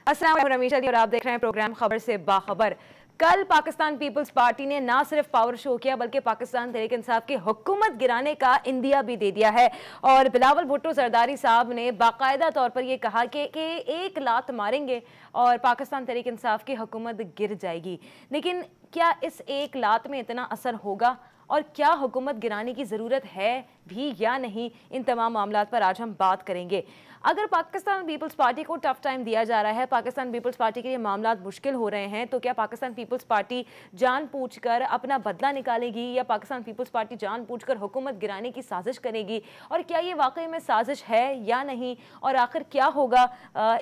अस्सलाम वालेकुम, रमीशा जी और आप देख रहे हैं प्रोग्राम खबर से बाखबर। कल पाकिस्तान पीपल्स पार्टी ने ना सिर्फ पावर शो किया बल्कि पाकिस्तान तहरीक इंसाफ की हुकूमत गिराने का इंदिया भी दे दिया है। और बिलावल भुट्टो जरदारी साहब ने बाकायदा तौर पर यह कहा कि एक लात मारेंगे और पाकिस्तान तहरीक इंसाफ की हुकूमत गिर जाएगी। लेकिन क्या इस एक लात में इतना असर होगा और क्या हुकूमत गिराने की ज़रूरत है भी या नहीं, इन तमाम मामलात पर आज हम बात करेंगे। अगर पाकिस्तान पीपल्स पार्टी को टफ टाइम दिया जा रहा है, पाकिस्तान पीपल्स पार्टी के लिए मामलात मुश्किल हो रहे हैं, तो क्या पाकिस्तान पीपल्स पार्टी जानबूझकर अपना बदला निकालेगी या पाकिस्तान पीपल्स पार्टी जानबूझकर हुकूमत गिराने की साजिश करेगी? और क्या ये वाकई में साजिश है या नहीं, और आखिर क्या होगा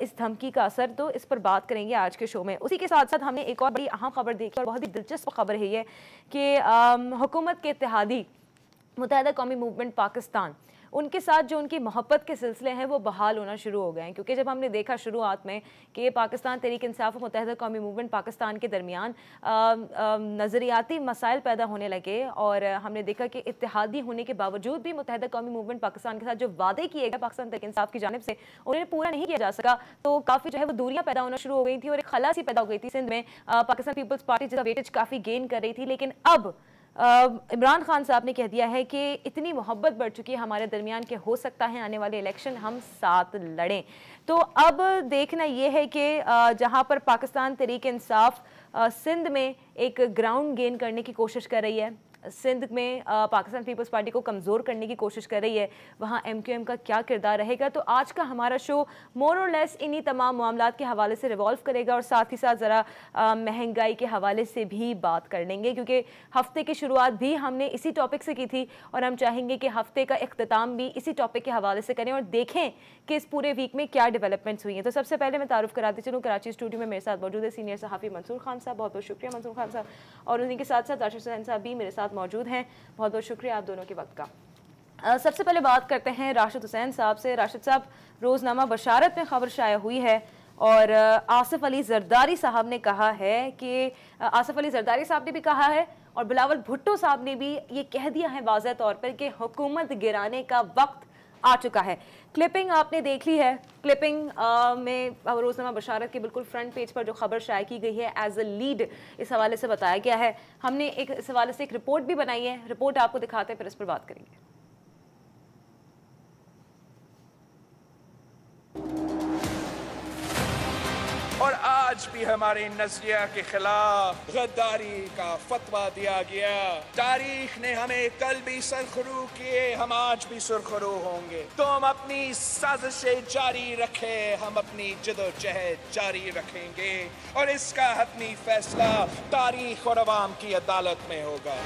इस धमकी का असर, तो इस पर बात करेंगे आज के शो में। उसी के साथ साथ हमने एक और बड़ी अहम खबर देखी और बहुत ही दिलचस्प खबर है ये कि हुकूमत के इत्तेहादी मुत्तहिदा कौमी मूवमेंट पाकिस्तान, उनके साथ जो उनकी मोहब्बत के सिलसिले हैं वो बहाल होना शुरू हो गए हैं। क्योंकि जब हमने देखा शुरुआत में कि पाकिस्तान तहरीक इंसाफ और मुत्तहिदा कौमी मूवमेंट पाकिस्तान के दरमियान नज़रियाती मसाइल पैदा होने लगे और हमने देखा कि इत्तेहादी होने के बावजूद भी मुत्तहिदा कौमी मूवमेंट पाकिस्तान के साथ जो वादे किए गए पाकिस्तान तहरीक इंसाफ की जानिब से उन्हें पूरा नहीं किया जा सका, तो काफ़ी जो है वो दूरियाँ पैदा होना शुरू हो गई थी और एक खला सी पैदा हो गई थी सिंध में। पाकिस्तान पीपल्स पार्टी जिसका वेटेज काफ़ी गेन कर रही थी, लेकिन अब इमरान खान साहब ने कह दिया है कि इतनी मोहब्बत बढ़ चुकी है हमारे दरमियान के हो सकता है आने वाले इलेक्शन हम साथ लड़ें। तो अब देखना यह है कि जहां पर पाकिस्तान तहरीक इंसाफ सिंध में एक ग्राउंड गेन करने की कोशिश कर रही है, सिंध में पाकिस्तान पीपल्स पार्टी को कमज़ोर करने की कोशिश कर रही है, वहाँ MQM का क्या किरदार रहेगा। तो आज का हमारा शो मोर और लेस इन्हीं तमाम मामलात के हवाले से रिवॉल्व करेगा और साथ ही साथ ज़रा महंगाई के हवाले से भी बात कर लेंगे, क्योंकि हफ्ते की शुरुआत भी हमने इसी टॉपिक से की थी और हम चाहेंगे कि हफ्ते का इख्तिताम भी इसी टॉपिक के हवाले से करें और देखें कि इस पूरे वीक में क्या डेवलपमेंट्स हुई हैं। तो सबसे पहले मैं तारुफ कराती चलूँ, कराची स्टूडियो में मेरे साथ मौजूद है सीनियर सहाफ़ी मंसूर खान साहब, बहुत बहुत शुक्रिया मंसूर खान साहब, और उन्हीं के साथ साथ राशिद हुसैन साहब भी मेरे साथ मौजूद हैं, बहुत बहुत शुक्रिया आप दोनों के वक्त का। सबसे पहले बात करते हैं राशिद हुसैन साहब से। राशिद साहब, रोज़नामा बशारत में खबर शाया हुई है और आसिफ अली जरदारी साहब ने कहा है कि आसिफ अली जरदारी साहब ने भी कहा है और बिलावल भुट्टो साहब ने भी ये कह दिया है वाज़ेह तौर पर कि हुकूमत गिराने का वक्त आ चुका है। क्लिपिंग आपने देख ली है, क्लिपिंग में रोज़नामा बशारत के बिल्कुल फ्रंट पेज पर जो खबर शाया की गई है एज अ लीड इस हवाले से बताया गया है। हमने एक इस हवाले से एक रिपोर्ट भी बनाई है, रिपोर्ट आपको दिखाते हैं फिर इस पर बात करेंगे। और आज भी हमारे नजरिया के खिलाफ गद्दारी का फतवा दिया गया। तारीख ने हमें कल भी सरखरू किए, हम आज भी सुरखरू होंगे। तुम अपनी साजिशें जारी रखे, हम अपनी जदोजहद जारी रखेंगे और इसका हतमी फैसला तारीख और अवाम की अदालत में होगा।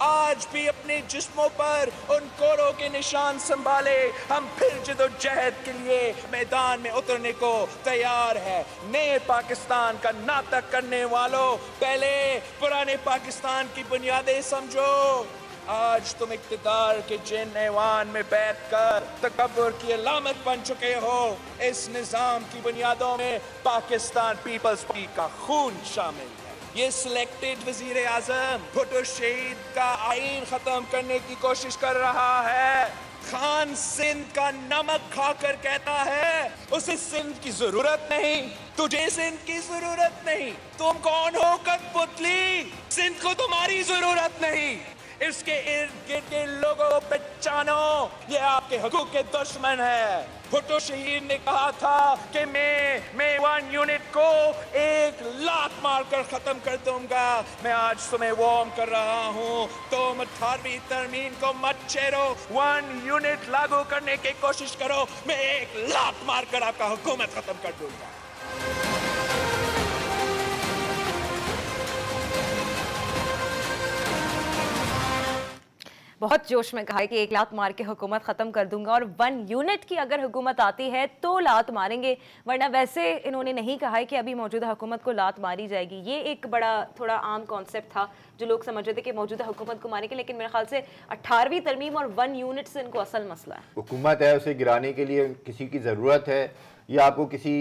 आज भी अपने जिस्मों पर उन कोरों के निशान संभाले, हम फिर जदोजहद के लिए मैदान में उतरने को तैयार है। नए पाकिस्तान का नाटक करने वालों, पहले पुराने पाकिस्तान की बुनियादें समझो। आज तुम इक्तिदार के जिन ऐवान में बैठकर तकब्बुर की अलामत बन चुके हो। इस निजाम की बुनियादों में पाकिस्तान पीपल्स पार्टी का खून शामिल है। ये सिलेक्टेड वजीर आजम भुट्टो शहीद का आइन खत्म करने की कोशिश कर रहा है। खान सिंध का नमक खाकर कहता है उसे सिंध की जरूरत नहीं, तुझे सिंध की जरूरत नहीं। तुम कौन हो कठपुतली? सिंध को तुम्हारी जरूरत नहीं। इसके इर्द गिर्द के लोगों को पहचानो, ये आपके हकूक के दुश्मन है। भुट्टो शहीद ने कहा था कि मैं 1 यूनिट को 1 लात मारकर खत्म कर दूंगा। मैं आज तुम्हें वार्न कर रहा हूँ, तुम 18वीं तरमीम को मत छेड़ो। 1 यूनिट लागू करने की कोशिश करो, मैं 1 लात मारकर आपका हुकूमत खत्म कर दूंगा। बहुत जोश में कहा है कि 1 लात मार के हुकूमत ख़त्म कर दूंगा और 1 यूनिट की अगर हुकूमत आती है तो लात मारेंगे, वरना वैसे इन्होंने नहीं कहा है कि अभी मौजूदा हुकूमत को लात मारी जाएगी। ये एक बड़ा थोड़ा आम कॉन्सेप्ट था जो लोग समझ रहे थे कि मौजूदा हुकूमत को मारेंगे, लेकिन मेरे ख्याल से 18वीं तरमीम और 1 यूनिट से इनको असल मसला है। हुकूमत है, उसे गिराने के लिए किसी की ज़रूरत है या आपको किसी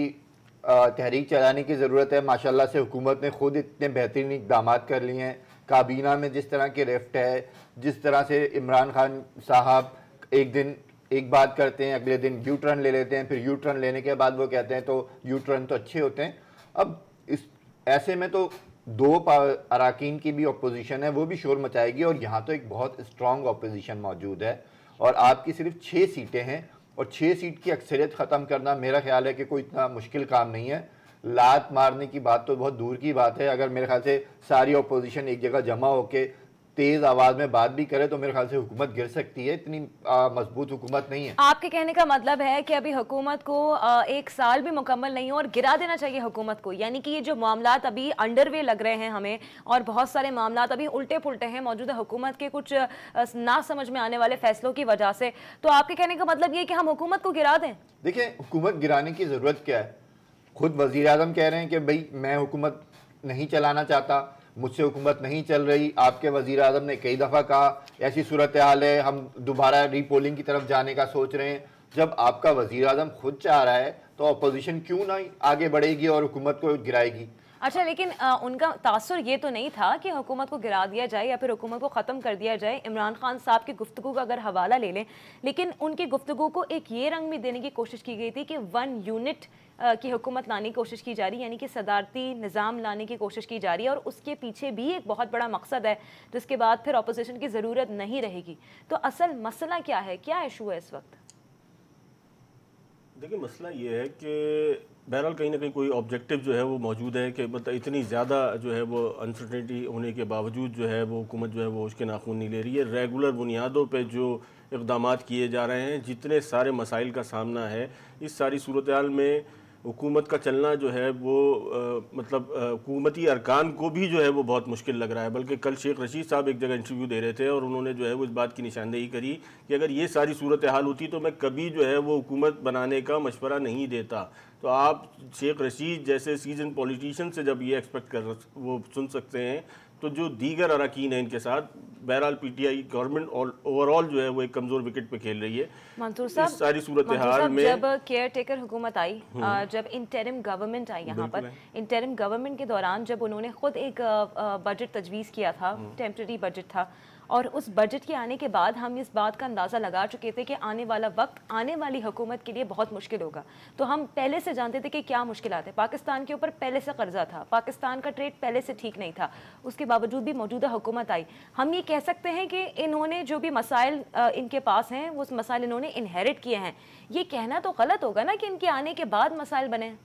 तहरीक चलाने की ज़रूरत है। माशाल्लाह से हुकूमत ने खुद इतने बेहतरीन इक़दाम कर लिए हैं। काबीना में जिस तरह की रिफ्ट है, जिस तरह से इमरान खान साहब एक दिन एक बात करते हैं, अगले दिन यू टर्न ले लेते हैं, फिर यू टर्न लेने के बाद वो कहते हैं तो यू टर्न तो अच्छे होते हैं। अब इस ऐसे में तो दो अराकीन की भी अपोजिशन है, वो भी शोर मचाएगी, और यहाँ तो एक बहुत स्ट्रॉन्ग अपोजिशन मौजूद है, और आपकी सिर्फ 6 सीटें हैं, और 6 सीट की अक्सरियत ख़त्म करना मेरा ख्याल है कि कोई इतना मुश्किल काम नहीं है। लात मारने की बात तो बहुत दूर की बात है। अगर मेरे ख्याल से सारी अपोजिशन एक जगह जमा होकर तेज आवाज में बात भी करे तो मेरे ख्याल से हुकूमत गिर सकती है। इतनी मजबूत हुकूमत नहीं है। आपके कहने का मतलब है कि अभी हुकूमत को 1 साल भी मुकम्मल नहीं हो और गिरा देना चाहिए हुकूमत को, यानी कि ये जो मामलात अभी अंडरवे लग रहे हैं हमें, और बहुत सारे मामलात अभी उल्टे पुल्टे हैं मौजूदा हुकूमत के कुछ ना समझ में आने वाले फैसलों की वजह से, तो आपके कहने का मतलब ये कि हम हुकूमत को गिरा दें? देखिए, हुकूमत गिराने की जरूरत क्या है? खुद वजीर आजम कह रहे हैं कि भाई मैं हुकूमत नहीं चलाना चाहता, मुझसे हुकूमत नहीं चल रही। आपके वजीर आजम ने कई दफ़ा कहा ऐसी सूरत हाल है, हम दोबारा रीपोलिंग की तरफ जाने का सोच रहे हैं। जब आपका वजीर आजम खुद चाह रहा है तो अपोजिशन क्यों ना आगे बढ़ेगी और हुकूमत को गिराएगी? अच्छा, लेकिन उनका तासुर ये तो नहीं था कि हुकूमत को गिरा दिया जाए या फिर हुकूमत को ख़त्म कर दिया जाए। इमरान खान साहब की गुफ्तगू का अगर हवाला ले लें, लेकिन उनकी गुफ्तगू को एक ये रंग भी देने की कोशिश की गई थी कि 1 यूनिट की हुकूमत लाने की कोशिश की जा रही है, यानी कि सदारती निज़ाम लाने की कोशिश की जा रही है, और उसके पीछे भी एक बहुत बड़ा मकसद है जिसके बाद फिर अपोजिशन की ज़रूरत नहीं रहेगी। तो असल मसला क्या है, क्या इशू है इस वक्त? देखिए, मसला ये है कि बहरहाल कहीं ना कहीं कोई ऑब्जेक्टिव जो है वो मौजूद है कि मतलब इतनी ज़्यादा जो है वो अनसर्टेनिटी होने के बावजूद जो है वो हुकूमत जो है वो उसके नाखून नहीं ले रही है। रेगुलर बुनियादों पे जो इक़दाम किए जा रहे हैं, जितने सारे मसाइल का सामना है, इस सारी सूरत हाल में हुकूमत का चलना जो है वो मतलब हुकूमती अरकान को भी जो है वो बहुत मुश्किल लग रहा है। बल्कि कल शेख रशीद साहब एक जगह इंटरव्यू दे रहे थे और उन्होंने जो है वो इस बात की निशानदेही करी कि अगर ये सारी सूरत हाल होती तो मैं कभी जो है वो हुकूमत बनाने का मशवरा नहीं देता। तो आप शेख रशीद जैसे सीजन पॉलिटिशियन से जब ये एक्सपेक्ट कर वो सुन सकते हैं, तो जो दीगर अरकान हैं इनके साथ, बहरहाल पीटीआई गवर्नमेंट ओवरऑल जो है वो एक कमज़ोर विकेट पे खेल रही है। मंसूर साहब, इस सारी सूरत हाल में जब केयर टेकर हुकूमत आई, जब इंटरिम गवर्नमेंट आई यहाँ पर, इंटरिम गवर्नमेंट के दौरान जब उन्होंने खुद एक बजट तजवीज़ किया था, टेम्परेरी बजट था, और उस बजट के आने के बाद हम इस बात का अंदाज़ा लगा चुके थे कि आने वाला वक्त आने वाली हुकूमत के लिए बहुत मुश्किल होगा। तो हम पहले से जानते थे कि क्या मुश्किलात है। पाकिस्तान के ऊपर पहले से कर्जा था, पाकिस्तान का ट्रेड पहले से ठीक नहीं था, उसके बावजूद भी मौजूदा हुकूमत आई। हम ये कह सकते हैं कि इन्होंने जो भी मसाइल इनके पास हैं वो मसाइल इन्होंने इनहेरिट किए हैं। ये कहना तो गलत होगा ना कि इनके आने के बाद मसाइल बने।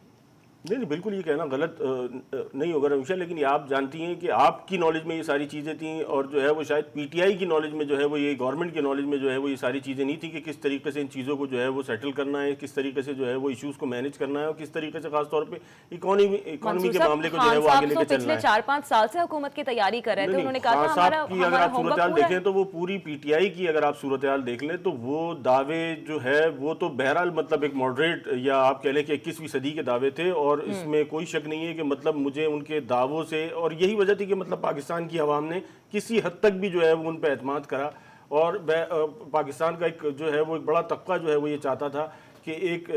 नहीं, बिल्कुल ये कहना गलत नहीं होगा रमीशा, लेकिन ये आप जानती हैं कि आपकी नॉलेज में ये सारी चीज़ें थी, और जो है वो शायद पीटीआई की नॉलेज में जो है वो ये गवर्नमेंट की नॉलेज में जो है वो ये सारी चीज़ें नहीं थी कि किस तरीके से इन चीज़ों को जो है वो सेटल करना है, किस तरीके से जो है वो इशूज़ को मैनेज करना है, और किस तरीके से खासतौर पर इकॉनमी के मामले को जो है वो आगे लेकर चलना है। 4-5 साल से हुकूमत की तैयारी कर रहे थे, उन्होंने कहा था हमारा अगर आप सूरत हाल देखें तो वो पूरी पीटीआई की अगर आप सूरत हाल देख लें तो वो दावे जो है वो तो बहरहाल मतलब एक मॉडरेट या आप कह लें कि 21वीं सदी के दावे थे, और इसमें कोई शक नहीं है कि मतलब मुझे उनके दावों से, और यही वजह थी कि मतलब पाकिस्तान की आवाम ने किसी हद तक भी जो है वो उन पर एतमाद करा, और पाकिस्तान का एक जो है वो एक बड़ा तबका जो है वो ये चाहता था कि एक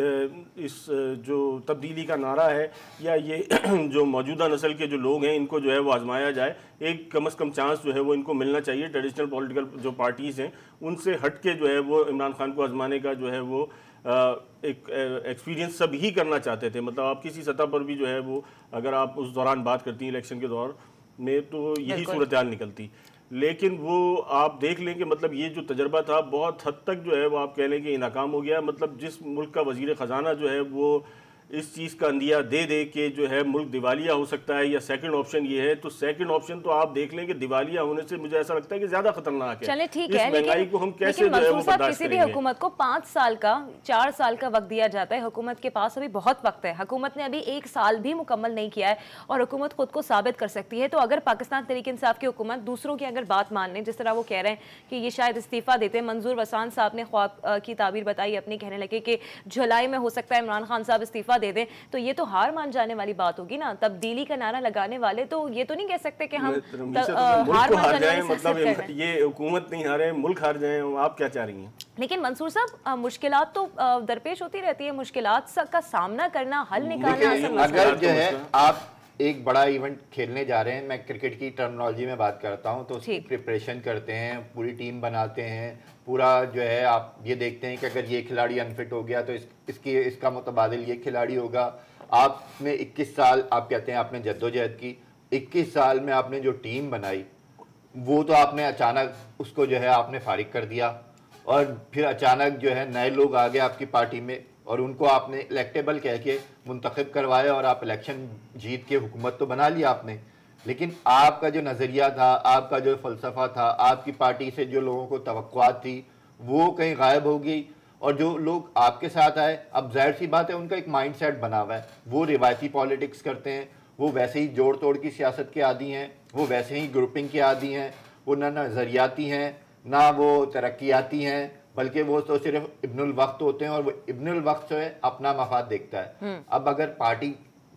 इस जो तब्दीली का नारा है या ये जो मौजूदा नस्ल के जो लोग हैं इनको जो है वो आजमाया जाए, एक कम से कम चांस जो है वो इनको मिलना चाहिए। ट्रेडिशनल पॉलिटिकल जो पार्टीज़ हैं उनसे हट के जो है वो इमरान खान को आजमाने का जो है वो एक एक्सपीरियंस सब ही करना चाहते थे। मतलब आप किसी सतह पर भी जो है वो अगर आप उस दौरान बात करती हैं इलेक्शन के दौर में तो यही सूरत हाल निकलती, लेकिन वो आप देख लें कि मतलब ये जो तजर्बा था बहुत हद तक जो है वो आप कह लें कि नाकाम हो गया। मतलब जिस मुल्क का वजीर ख़जाना जो है वो इस चीज़ का अंदिया दे दे के जो है मुल्क दिवालिया हो सकता है, या सेकंड ऑप्शन ये है, तो सेकंड ऑप्शन तो आप देख लें कि दिवालिया होने से मुझे ऐसा लगता है कि ज़्यादा खतरनाक है। चले ठीक है, महंगाई को हम कैसे जो है वो बर्दाश्त किसी भी हुकूमत को 5 साल का 4 साल का वक्त दिया जाता है। हुकूमत के पास अभी बहुत वक्त है, हुकूमत ने अभी 1 साल भी मुकम्मल नहीं किया है और हुकूमत खुद को साबित कर सकती है। तो अगर पाकिस्तान तहरीक इंसाफ की हुकूमत दूसरों की अगर बात मान लें, जिस तरह वो कह रहे हैं कि ये शायद इस्तीफ़ा देते हैं, मंजूर वसान साहब ने ख्वाब की ताबीर बताई अपनी, कहने लगे कि जुलाई में हो सकता है इमरान खान साहब इस्तीफ़ा दे दें, तो ये तो हार मान जाने वाली बात होगी ना। तब्दीली का नारा लगाने वाले तो ये तो नहीं कह सकते कि हम हार मान जाए, मतलब ये हुकूमत नहीं हारे, मुल्क हार जाए। आप क्या चाह रही हैं? लेकिन मंसूर साहब, मुश्किलात तो दरपेश होती रहती है, मुश्किलात का सामना करना, हल निकालना। अगर जो है आप एक बड़ा इवेंट खेलने जा रहे हैं, मैं क्रिकेट की टर्मिनोलॉजी में बात करता हूं, तो उसकी प्रिपरेशन करते हैं, पूरी टीम बनाते हैं, पूरा जो है आप ये देखते हैं कि अगर ये खिलाड़ी अनफिट हो गया तो इसका मुतबादिल ये खिलाड़ी होगा। आपने 21 साल आप कहते हैं आपने जद्दोजहद की, 21 साल में आपने जो टीम बनाई वो तो आपने अचानक उसको जो है आपने फारिग कर दिया, और फिर अचानक जो है नए लोग आ गए आपकी पार्टी में और उनको आपने इलेक्टेबल कह के मुंतखब करवाया और आप इलेक्शन जीत के हुकूमत तो बना लिया आपने, लेकिन आपका जो नज़रिया था, आपका जो फ़लसफ़ा था, आपकी पार्टी से जो लोगों को तवक्कुआत थी वो कहीं गायब हो गई। और जो लोग आपके साथ आए, अब जाहिर सी बात है उनका एक माइंड सेट बना हुआ है, वो रिवायती पॉलिटिक्स करते हैं, वो वैसे ही जोड़ तोड़ की सियासत के आदी हैं, वो वैसे ही ग्रुपिंग के आदी हैं, वो ना नज़रियाती हैं ना वो तरक्याती हैं, बल्कि वो तो सिर्फ इब्नुल वक्त होते हैं और वो इब्नुल वक्त जो है अपना मफाद देखता है। अब अगर पार्टी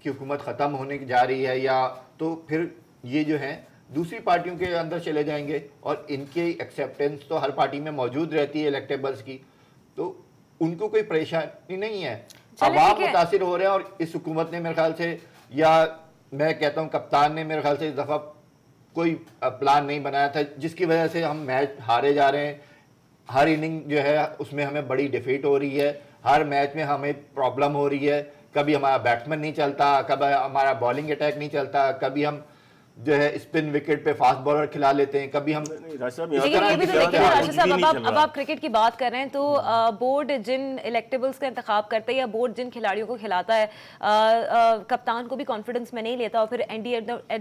की हुकूमत ख़त्म होने की जा रही है या तो फिर ये जो है दूसरी पार्टियों के अंदर चले जाएंगे और इनकी एक्सेप्टेंस तो हर पार्टी में मौजूद रहती है इलेक्टेबल्स की, तो उनको कोई परेशानी नहीं है। अब आप मुतासिर हो रहे हैं और इस हुकूमत ने मेरे ख्याल से, या मैं कहता हूँ कप्तान ने मेरे ख्याल से इस दफ़ा कोई प्लान नहीं बनाया था, जिसकी वजह से हम मैच हारे जा रहे हैं। हर इनिंग जो है उसमें हमें बड़ी डिफीट हो रही है, हर मैच में हमें प्रॉब्लम हो रही है, कभी हमारा बैट्समैन नहीं चलता, कभी हमारा बॉलिंग अटैक नहीं चलता, कभी हम जो है स्पिन विकेट पे फास्ट बॉलर खिला लेते हैं, कभी हम अब आप क्रिकेट की बात कर रहे हैं तो बोर्ड जिन इलेक्टेबल्स का इंतखाब करता है या बोर्ड जिन खिलाड़ियों को खिलाता है, कप्तान को भी कॉन्फिडेंस में नहीं लेता और फिर eight the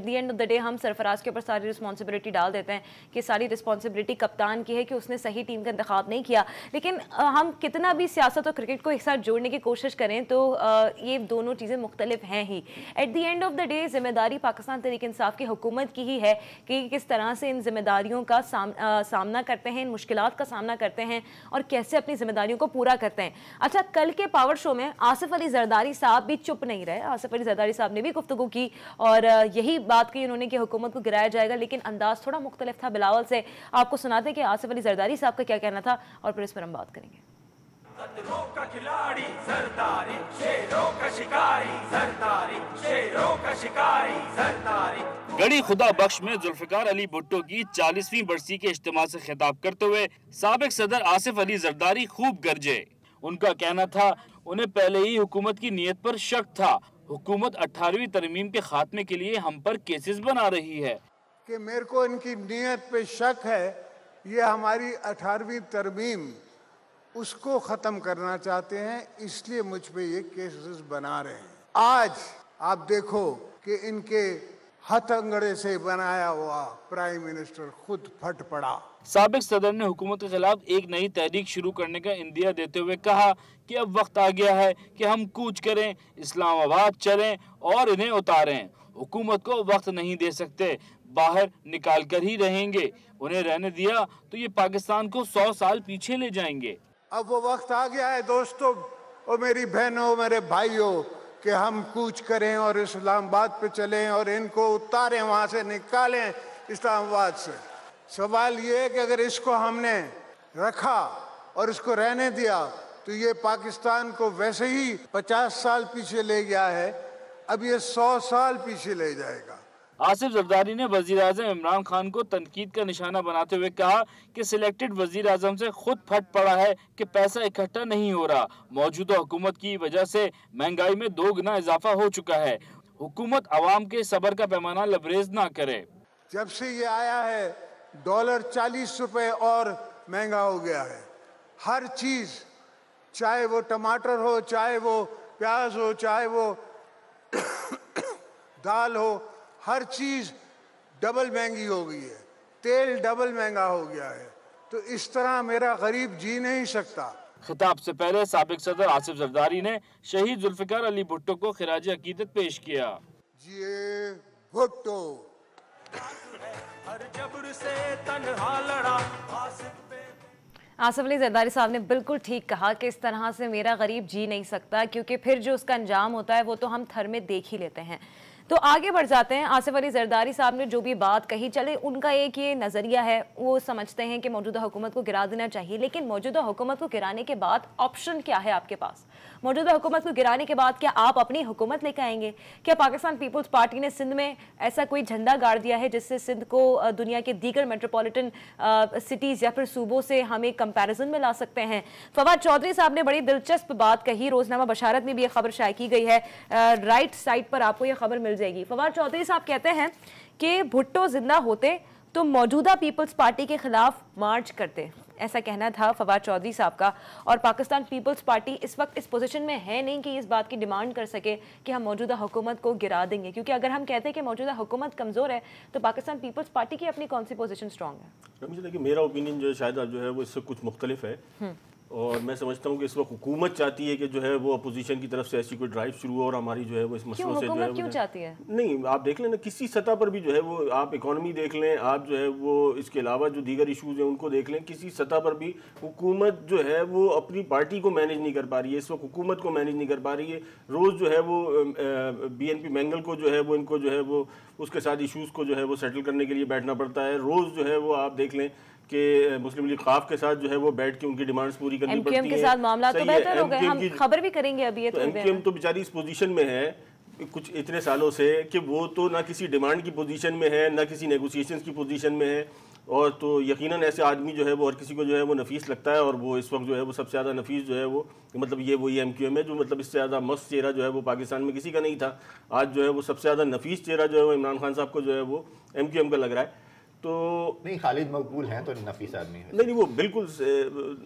end of the day हम सरफराज के ऊपर सारी रिस्पॉन्सिबिलिटी डाल देते हैं कि सारी रिस्पॉन्सिबिलिटी कप्तान की है कि उसने सही टीम का इंतखाब नहीं किया। लेकिन हम कितना भी सियासत और क्रिकेट को एक साथ जोड़ने की कोशिश करें तो ये दोनों चीज़ें मुख्तलिफ हैं ही। At the end of the day जिम्मेदारी पाकिस्तान तहरीक इंसाफ हुकूमत की ही है कि किस तरह से इन जिम्मेदारियों का सामना करते हैं, इन मुश्किलात का सामना करते हैं और कैसे अपनी जिम्मेदारियों को पूरा करते हैं। अच्छा, कल के पावर शो में आसिफ अली जरदारी साहब भी चुप नहीं रहे। आसिफ अली जरदारी साहब ने भी गुफ्तगू की और यही बात की उन्होंने कि हुकूमत को गिराया जाएगा, लेकिन अंदाज थोड़ा मुख्तलिफ था बिलावल से। आपको सुनाते हैं कि आसिफ अली जरदारी साहब का क्या कहना था और फिर इस पर हम बात करेंगे। खतरों का खिलाड़ी जरदारी, शेरों का शिकारी जरदारी, शेरों का शिकारी जरदारी। गड़ी खुदा बख्श में जुल्फिकार अली भुट्टो की 40वीं बरसी के इज्तिमा से खिताब करते हुए साबिक सदर आसिफ अली जरदारी खूब गरजे। उनका कहना था उन्हें पहले ही हुकूमत की नीयत पर शक था। हुकूमत 18वीं तरमीम के खात्मे के लिए हम पर केसेस बना रही है कि मेरे को इनकी नीयत पे शक है, ये हमारी 18वीं तरमीम उसको ख़त्म करना चाहते हैं, इसलिए मुझ पे ये केसेस बना रहे हैं। आज आप देखो कि इनके हथकंडे से बनाया हुआ प्राइम मिनिस्टर खुद फट पड़ा। साबिक सदर ने हुकूमत के खिलाफ एक नई तहरीक शुरू करने का इंदिया देते हुए कहा कि अब वक्त आ गया है कि हम कूच करें, इस्लामाबाद चलें और इन्हें उतारें। हुकूमत को वक्त नहीं दे सकते, बाहर निकाल कर ही रहेंगे। उन्हें रहने दिया तो ये पाकिस्तान को 100 साल पीछे ले जाएंगे। अब वो वक्त आ गया है दोस्तों और मेरी बहनों, मेरे भाइयों, कि हम कूच करें और इस्लामाबाद पे चलें और इनको उतारें, वहाँ से निकालें इस्लामाबाद से। सवाल ये है कि अगर इसको हमने रखा और इसको रहने दिया तो ये पाकिस्तान को वैसे ही 50 साल पीछे ले गया है, अब ये 100 साल पीछे ले जाएगा। आसिफ जरदारी ने वजीर आज़म इमरान खान को तनकीद का निशाना बनाते हुए कहा कि सिलेक्टेड वजीर आज़म से खुद फट पड़ा है कि पैसा इकट्ठा नहीं हो रहा। मौजूदा हुकूमत की वजह से महंगाई में 2 गुना इजाफा हो चुका है। हुकूमत आवाम के सब्र का पैमाना लबरेज ना करे। जब से ये आया है डॉलर 40 रुपए और महंगा हो गया है। हर चीज, चाहे वो टमाटर हो, चाहे वो प्याज हो, चाहे वो दाल हो, हर चीज डबल महंगी हो गई है। तेल डबल महंगा हो गया है। तो इस तरह मेरा गरीब जी नहीं सकता। खिताब से पहले साबिक सदर आसिफ जरदारी ने शहीद जुल्फिकार अली भुट्टो को खिराज अकीदत पेश किया। जिए भुट्टो। हर जबर से तन्हा लड़ा आसिफ अली जरदारी साहब ने बिल्कुल ठीक कहा कि इस तरह से मेरा गरीब जी नहीं सकता, क्योंकि फिर जो उसका अंजाम होता है वो तो हम थर में देख ही लेते हैं। तो आगे बढ़ जाते हैं। आसिफ अली जरदारी साहब ने जो भी बात कही, चले उनका एक ये नज़रिया है, वो समझते हैं कि मौजूदा हुकूमत को गिरा देना चाहिए, लेकिन मौजूदा हुकूमत को गिराने के बाद ऑप्शन क्या है आपके पास? मौजूदा हुकूमत को गिराने के बाद क्या आप अपनी हुकूमत लेकर आएंगे? क्या पाकिस्तान पीपल्स पार्टी ने सिंध में ऐसा कोई झंडा गाड़ दिया है जिससे सिंध को दुनिया के दीगर मेट्रोपॉलिटन सिटीज़ या फिर सूबों से हम एक कंपैरिजन में ला सकते हैं? फवाद चौधरी साहब ने बड़ी दिलचस्प बात कही, रोजनामा बशारत में भी यह खबर शाये की गई है, राइट साइड पर आपको यह खबर मिल जाएगी। फवाद चौधरी साहब कहते हैं कि भुट्टो जिंदा होते तो मौजूदा पीपल्स पार्टी के खिलाफ मार्च करते, ऐसा कहना था फवाद चौधरी साहब का। और पाकिस्तान पीपल्स पार्टी इस वक्त इस पोजीशन में है नहीं कि इस बात की डिमांड कर सके कि हम मौजूदा हुकूमत को गिरा देंगे, क्योंकि अगर हम कहते हैं कि मौजूदा हुकूमत कमज़ोर है तो पाकिस्तान पीपल्स पार्टी की अपनी कौन सी पोजीशन स्ट्रॉन्ग है? मुझे देखिए, मेरा ओपिनियन जो है शायद जो है वो इससे कुछ मुख्तलिफ है, और मैं समझता हूँ कि इस वक्त हुकूमत चाहती है कि जो है वो अपोजिशन की तरफ से ऐसी कोई ड्राइव शुरू हो और हमारी जो है वो इस मसलों से जो है क्यों चाहती है? नहीं, आप देख लें ना, किसी सतह पर भी जो है वो, आप इकोनॉमी देख लें, आप जो है वो इसके अलावा जो दीगर इशूज़ हैं उनको देख लें, किसी सतह पर भी हुकूमत जो है वो अपनी पार्टी को मैनेज नहीं कर पा रही है, इस वक्त हुकूमत को मैनेज नहीं कर पा रही है। रोज़ जो है वो BNP मैंगल को जो है वो, इनको जो है वो उसके साथ इशूज़ को जो है वो सेटल करने के लिए बैठना पड़ता है। रोज़ जो है वो आप देख लें कि मुस्लिम लीग ख़ाफ के साथ जो है वो बैठ के उनकी डिमांड्स पूरी करनी पड़ती है। के साथ मामला तो बेहतर हो गए, हम खबर भी करेंगे अभी। तो MQM तो बेचारी इस पोजीशन में है कुछ इतने सालों से कि वो तो ना किसी डिमांड की पोजीशन में है, ना किसी नेगोशिएशंस की पोजीशन में है, और तो यकीनन ऐसे आदमी जो है वो हर किसी को जो है वो नफीस लगता है, और वो इस वक्त जो है वो सबसे ज़्यादा नफीस जो है वो, मतलब ये वही MQM है जो, मतलब इससे ज़्यादा मस्त चेहरा जो है वो पाकिस्तान में किसी का नहीं था। आज जो है वो सबसे ज़्यादा नफीस चेहरा जो है वो इमरान खान साहब को जो है वो MQM का लग रहा है। तो नहीं, खालिद मकबूल हैं तो नफीस आदमी है। नहीं, वो बिल्कुल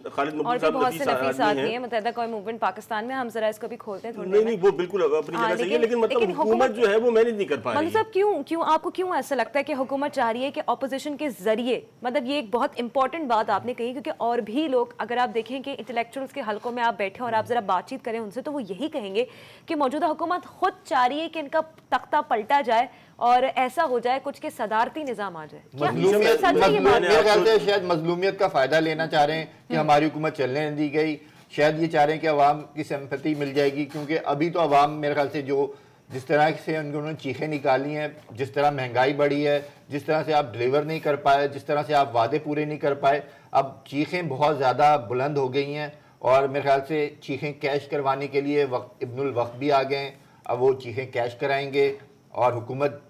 खालिद मकबूल साहब बहुत से नफीस आदमी है। मुत्तहिदा कौमी मूवमेंट पाकिस्तान में, हम जरा इसको भी खोलते हैं थोड़ी। नहीं, वो बिल्कुल अपनी जगह सही है, लेकिन मतलब हुकूमत जो है वो मैनेज नहीं कर पा रही है। मतलब क्यों आपको क्यों ऐसा लगता है कि हुकूमत चाह रही है कि ऑपोजिशन के जरिए, मतलब ये एक बहुत इंपॉर्टेंट बात आपने कही, क्योंकि और भी लोग, अगर आप देखें कि इंटेलेक्चुअल्स के हलकों में आप बैठे और आप जरा बातचीत करें उनसे, तो वो यही कहेंगे कि मौजूदा हुकूमत खुद चाह रही है कि इनका तख्ता पलटा जाए और ऐसा हो जाए कुछ के सदारती निजाम आ जाए। शायद मजलूमियत का फायदा लेना चाह रहे हैं कि हमारी हुकूमत चलने नहीं दी गई, शायद ये चाह रहे हैं कि अवाम की सिंपैथी मिल जाएगी, क्योंकि अभी तो अवाम मेरे ख्याल से जो जिस तरह से उन्होंने चीखें निकाली हैं, जिस तरह महंगाई बढ़ी है, जिस तरह से आप डिलीवर नहीं कर पाए, जिस तरह से आप वादे पूरे नहीं कर पाए, अब चीखें बहुत ज़्यादा बुलंद हो गई हैं, और मेरे ख्याल से चीखें कैश करवाने के लिए इब्नुल वक्त भी आ गए। अब वो चीखें कैश कराएंगे और हुकूमत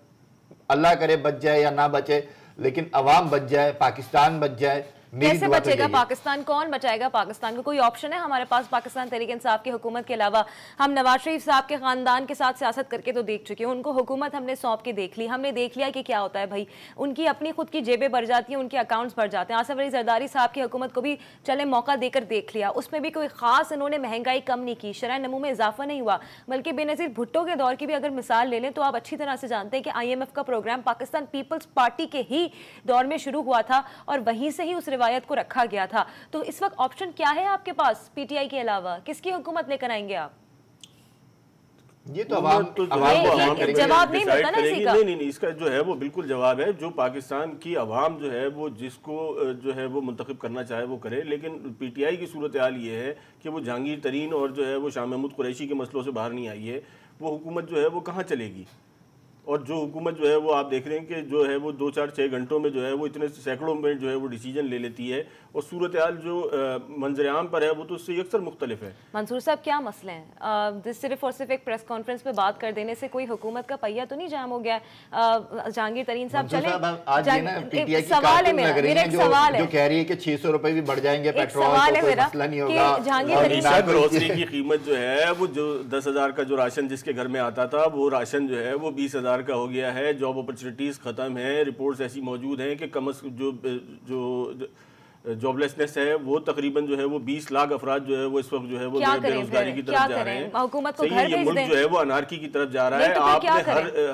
अल्लाह करे बच जाए या ना बचे, लेकिन अवाम बच जाए, पाकिस्तान बच जाए। कैसे बचेगा पाकिस्तान? कौन बचाएगा पाकिस्तान को? कोई ऑप्शन है हमारे पास पाकिस्तान तहरीक इंसाफ की हुकूमत के अलावा? हम नवाज शरीफ साहब के खानदान के साथ सियासत करके तो देख चुके हैं, उनको हुकूमत हमने सौंप के देख ली, हमने देख लिया कि क्या होता है भाई, उनकी अपनी खुद की जेबें भर जाती हैं, उनके अकाउंट्स भर जाते हैं। आसिफ अली जरदारी साहब की हुकूमत को भी चले मौका देकर देख लिया, उसमें भी कोई खास इन्होंने महंगाई कम नहीं की, शरह नमू में इजाफा नहीं हुआ, बल्कि बेनज़ीर भुट्टो के दौर की भी अगर मिसाल ले लें तो आप अच्छी तरह से जानते हैं कि IMF का प्रोग्राम पाकिस्तान पीपल्स पार्टी के ही दौर में शुरू हुआ था और वहीं से ही उस रिवायत को रखा गया था। तो इस वक्त ऑप्शन क्या है आपके पास PTI के अलावा? किसकी हुकूमत लेकर आएंगे आप? ये तो जवाब नहीं मिलता ना इसी का। नहीं, इसका जो है वो बिल्कुल जवाब है, जो पाकिस्तान की आवाम जो है वो जिसको जो है वो मुंतखब करना चाहे वो करे, लेकिन PTI की सूरत हाल ये है कि वो जहांगीर तरीन और जो है वो शाह महमूद कुरैशी के मसलों से बाहर नहीं आई है। वो हुकूमत जो है वो कहाँ चलेगी? और जो हुकूमत जो है वो आप देख रहे हैं कि जो है वो 2-4-6 घंटों में जो है वो इतने सैकड़ों में जो है वो डिसीजन ले लेती है, और सूरत हाल जो मंजर आम पर है वो तो उससे अक्सर मुख्तलिफ है। मंसूर साहब, क्या मसले हैं? सिर्फ और सिर्फ एक प्रेस कॉन्फ्रेंस में बात कर देने से कोई हुकूमत का पहिया तो नहीं जाम हो गया? जहांगीर तरीन साहब चले, सवाल है मेरा, एक सवाल है, जो कह रही है कि 600 रुपए भी बढ़ जाएंगे पेट्रोल, सवाल है मेरा कि जहांगीर तरीन ग्रोसरी की कीमत जो है वो जो 10,000 का जो राशन जिसके घर में आता था वो राशन जो है वो 20,000 का हो गया है। जॉब अपॉर्चुनिटीज खत्म है, रिपोर्ट्स ऐसी मौजूद हैं कि जो जॉबलेसनेस है वो तकरीबन जो है वो 20 लाख अफराद जो है वो इस वक्त जो है वो बेरोजगारी की तरफ जा रहे हैं। हुकूमत को घर ये मुल्क जो है वो अनारकी की तरफ जा रहा है। आपने